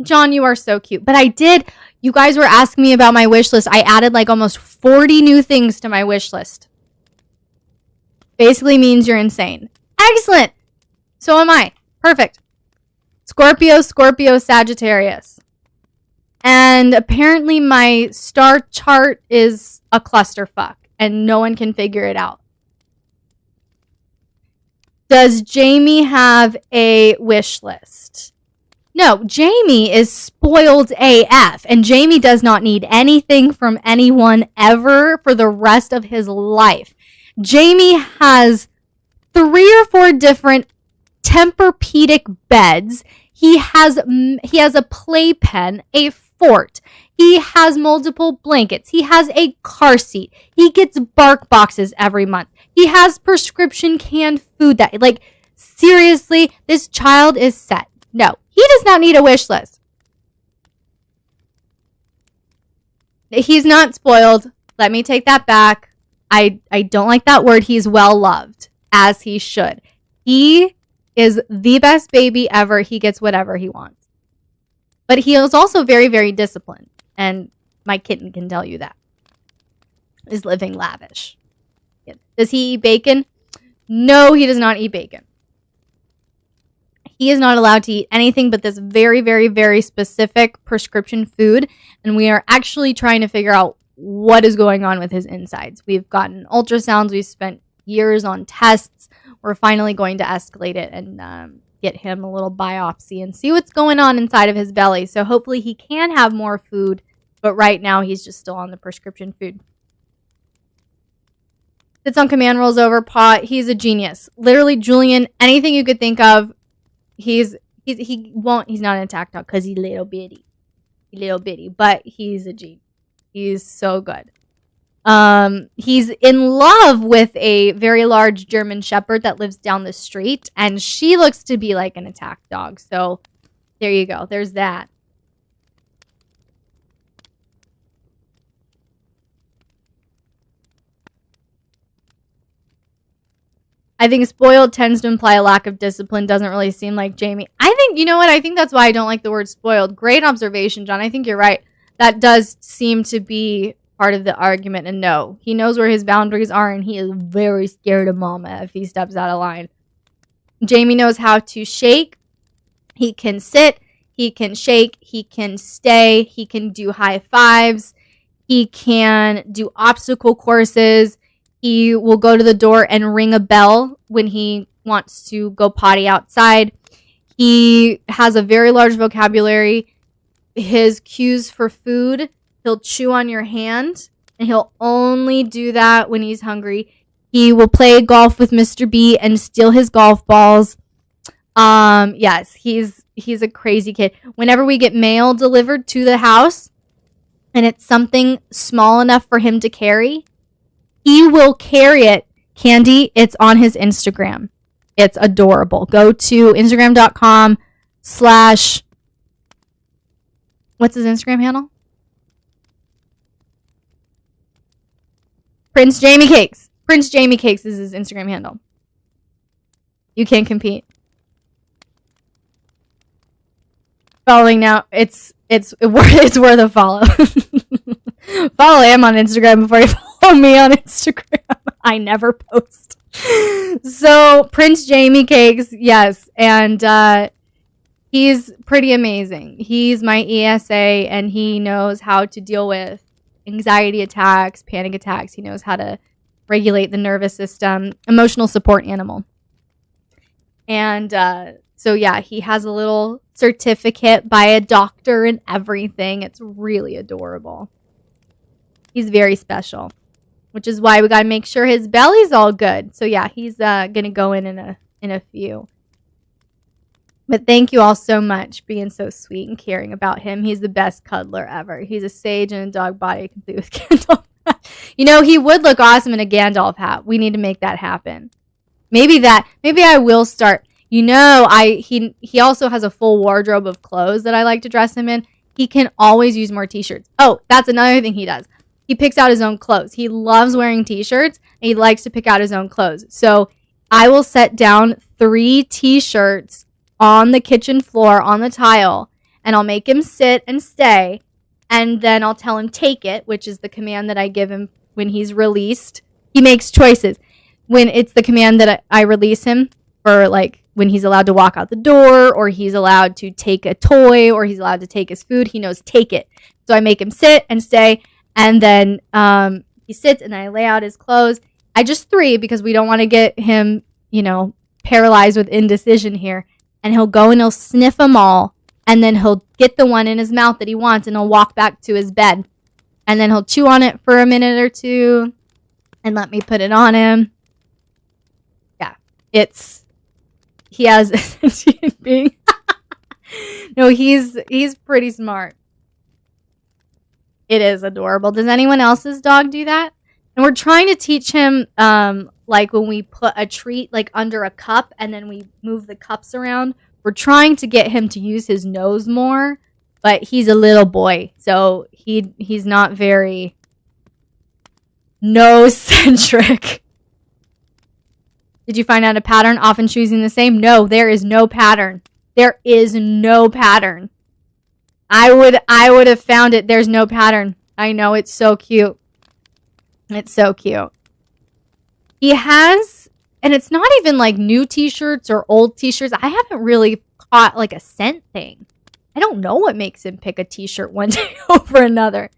John, you are so cute. But I did... You guys were asking me about my wish list. I added like almost 40 new things to my wish list. Basically means you're insane. Excellent. So am I. Perfect. Scorpio, Sagittarius. And apparently my star chart is a clusterfuck. And no one can figure it out. Does Jamie have a wish list? No, Jamie is spoiled AF. And Jamie does not need anything from anyone ever for the rest of his life. Jamie has 3 or 4 different Tempur-Pedic beds. He has a playpen, a fort. He has multiple blankets. He has a car seat. He gets bark boxes every month. He has prescription canned food that, like, seriously, this child is set. No, he does not need a wish list. He's not spoiled. Let me take that back. I don't like that word. He's well loved, as he should. He is the best baby ever. He gets whatever he wants. But he is also very, very disciplined. And my kitten can tell you that. Is living lavish. Does he eat bacon? No, he does not eat bacon. He is not allowed to eat anything but this very, very, very specific prescription food. And we are actually trying to figure out what is going on with his insides. We've gotten ultrasounds. We've spent years on tests. We're finally going to escalate it and get him a little biopsy and see what's going on inside of his belly. So hopefully he can have more food. But right now he's just still on the prescription food. Sits on command, rolls over, paw. He's a genius. Literally, Julian, anything you could think of, he's not an attack dog because he's little bitty. But he's a genius. He's so good. He's in love with a very large German Shepherd that lives down the street, and she looks to be like an attack dog. So there you go. There's that. I think spoiled tends to imply a lack of discipline. Doesn't really seem like Jamie. I think, you know what? I think that's why I don't like the word spoiled. Great observation, John. I think you're right. That does seem to be part of the argument. And no, he knows where his boundaries are, and he is very scared of mama if he steps out of line. Jamie knows how to shake. He can sit. He can shake. He can stay. He can do high fives. He can do obstacle courses. He will go to the door and ring a bell when he wants to go potty outside. He has a very large vocabulary. His cues for food, he'll chew on your hand, and he'll only do that when he's hungry. He will play golf with Mr. B and steal his golf balls. Yes, he's a crazy kid. Whenever we get mail delivered to the house, and it's something small enough for him to carry, he will carry it. Candy, it's on his Instagram. It's adorable. Go to Instagram.com/ what's his Instagram handle? Prince Jamie Cakes. Prince Jamie Cakes is his Instagram handle. You can't compete. Following now, it's worth a follow. Follow him on Instagram before you follow me on Instagram. I never post. So Prince Jamie Cakes, yes, and he's pretty amazing. He's my ESA, and he knows how to deal with anxiety attacks, panic attacks. He knows how to regulate the nervous system. Emotional support animal. And so, yeah, he has a little certificate by a doctor and everything. It's really adorable. He's very special, which is why we got to make sure his belly's all good. So, yeah, he's going to go in a few. But thank you all so much for being so sweet and caring about him. He's the best cuddler ever. He's a sage in a dog body complete with Gandalf hat. You know, he would look awesome in a Gandalf hat. We need to make that happen. Maybe I will start. You know, he also has a full wardrobe of clothes that I like to dress him in. He can always use more t-shirts. Oh, that's another thing he does. he picks out his own clothes. He loves wearing t-shirts, and he likes to pick out his own clothes. So I will set down 3 t-shirts on the kitchen floor on the tile, and I'll make him sit and stay, and then I'll tell him take it, which is the command that I give him when he's released. He makes choices. When it's the command that I release him for, like, when he's allowed to walk out the door, or he's allowed to take a toy, or he's allowed to take his food, he knows take it. So I make him sit and stay, and then he sits, and then I lay out his clothes. I just 3 because we don't want to get him, you know, paralyzed with indecision here. And he'll go and he'll sniff them all, and then he'll get the one in his mouth that he wants, and he'll walk back to his bed. And then he'll chew on it for a minute or 2 and let me put it on him. Yeah, he has a sentient being. No, he's pretty smart. It is adorable. Does anyone else's dog do that? And we're trying to teach him, like when we put a treat like under a cup and then we move the cups around. We're trying to get him to use his nose more, but he's a little boy, so he's not very nose-centric. Did you find out a pattern? Often choosing the same? No, there is no pattern. There is no pattern. I would have found it. There's no pattern. I know, it's so cute. It's so cute. He has, and it's not even like new t-shirts or old t-shirts. I haven't really caught like a scent thing. I don't know what makes him pick a t-shirt one day over another.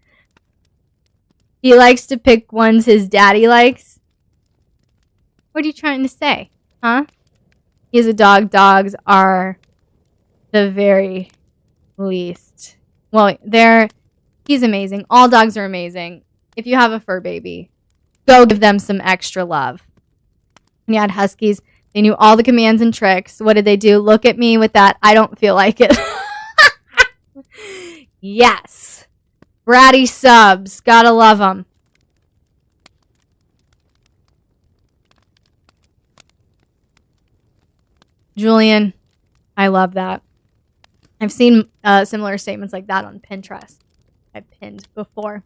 He likes to pick ones his daddy likes. What are you trying to say? Huh? He's a dog. Dogs are the very least. Well, he's amazing. All dogs are amazing. If you have a fur baby, go give them some extra love. When you had huskies, they knew all the commands and tricks. What did they do? Look at me with that. I don't feel like it. Yes. Bratty subs. Gotta love them. Julian, I love that. I've seen similar statements like that on Pinterest. I've pinned before.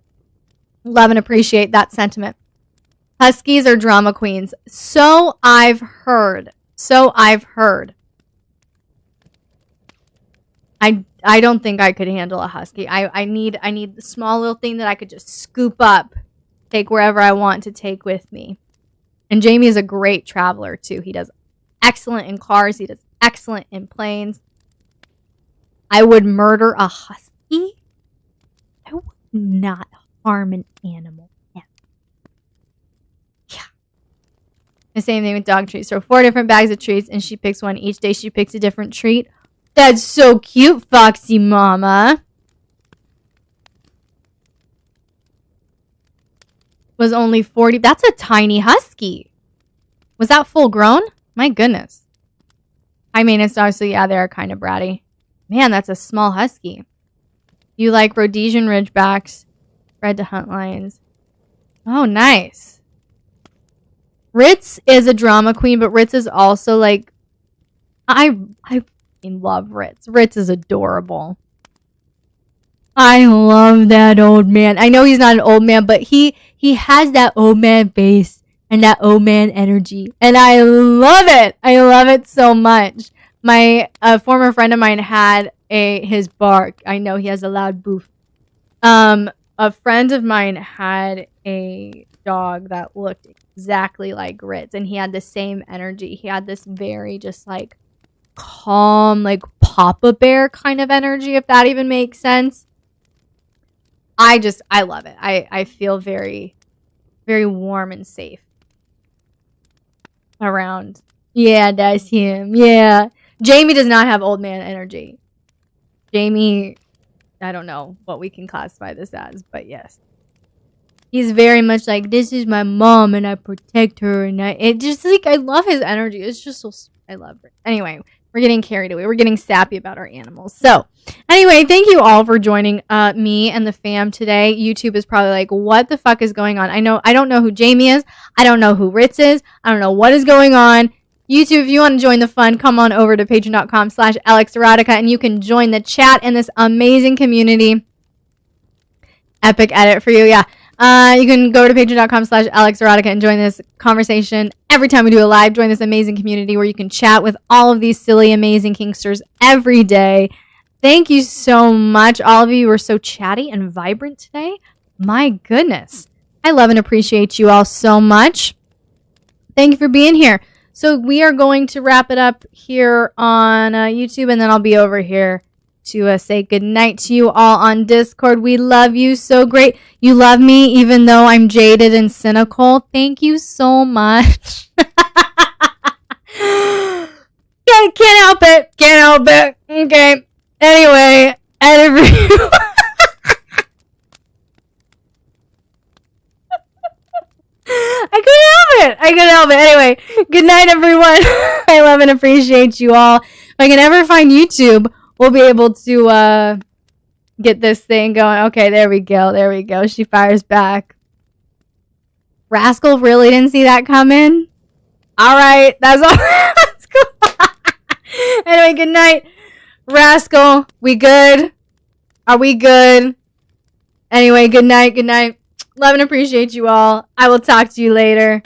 Love and appreciate that sentiment. Huskies are drama queens. So I've heard. I don't think I could handle a husky. I need the small little thing that I could just scoop up, take wherever I want to take with me. And Jamie is a great traveler too. He does excellent in cars. He does excellent in planes. I would murder a husky. I would not harm an animal. Yeah. The same thing with dog treats. So 4 different bags of treats, and she picks one. Each day she picks a different treat. That's so cute, Foxy Mama. Was only 40. That's a tiny husky. Was that full grown? My goodness. High maintenance dogs, so yeah, they are kind of bratty. Man, that's a small husky. You like Rhodesian Ridgebacks. Bred to hunt lions. Oh, nice. Ritz is a drama queen, but Ritz is also like... I love Ritz. Ritz is adorable. I love that old man. I know he's not an old man, but he has that old man face and that old man energy. And I love it. I love it so much. A former friend of mine had his bark. I know he has a loud boof. A friend of mine had a dog that looked exactly like Ritz, and he had the same energy. He had this very just like calm, like Papa Bear kind of energy, if that even makes sense. I love it. I feel very, very warm and safe around. Yeah, that's him. Yeah. Jamie does not have old man energy. Jamie, I don't know what we can classify this as, but yes. He's very much like, this is my mom and I protect her, and it just like, I love his energy. It's just so, I love it. Anyway, we're getting carried away. We're getting sappy about our animals. So anyway, thank you all for joining me and the fam today. YouTube is probably like, what the fuck is going on? I don't know who Jamie is. I don't know who Ritz is. I don't know what is going on. YouTube, if you want to join the fun, come on over to patreon.com/LXerotica and you can join the chat in this amazing community. Epic edit for you. Yeah. You can go to patreon.com/AlexErotica and join this conversation every time we do a live. Join this amazing community where you can chat with all of these silly, amazing kinksters every day. Thank you so much. All of you were so chatty and vibrant today. My goodness. I love and appreciate you all so much. Thank you for being here. So we are going to wrap it up here on YouTube, and then I'll be over here to say goodnight to you all on Discord. We love you so great. You love me even though I'm jaded and cynical. Thank you so much. Can't help it. Can't help it. Okay. Anyway, I couldn't help it. Anyway, good night, everyone. I love and appreciate you all. If I can ever find YouTube, we'll be able to get this thing going. Okay, there we go. There we go. She fires back. Rascal really didn't see that coming? All right. That's all. That's cool. Anyway, good night. Rascal, we good? Are we good? Anyway, good night. Good night. Love and appreciate you all. I will talk to you later.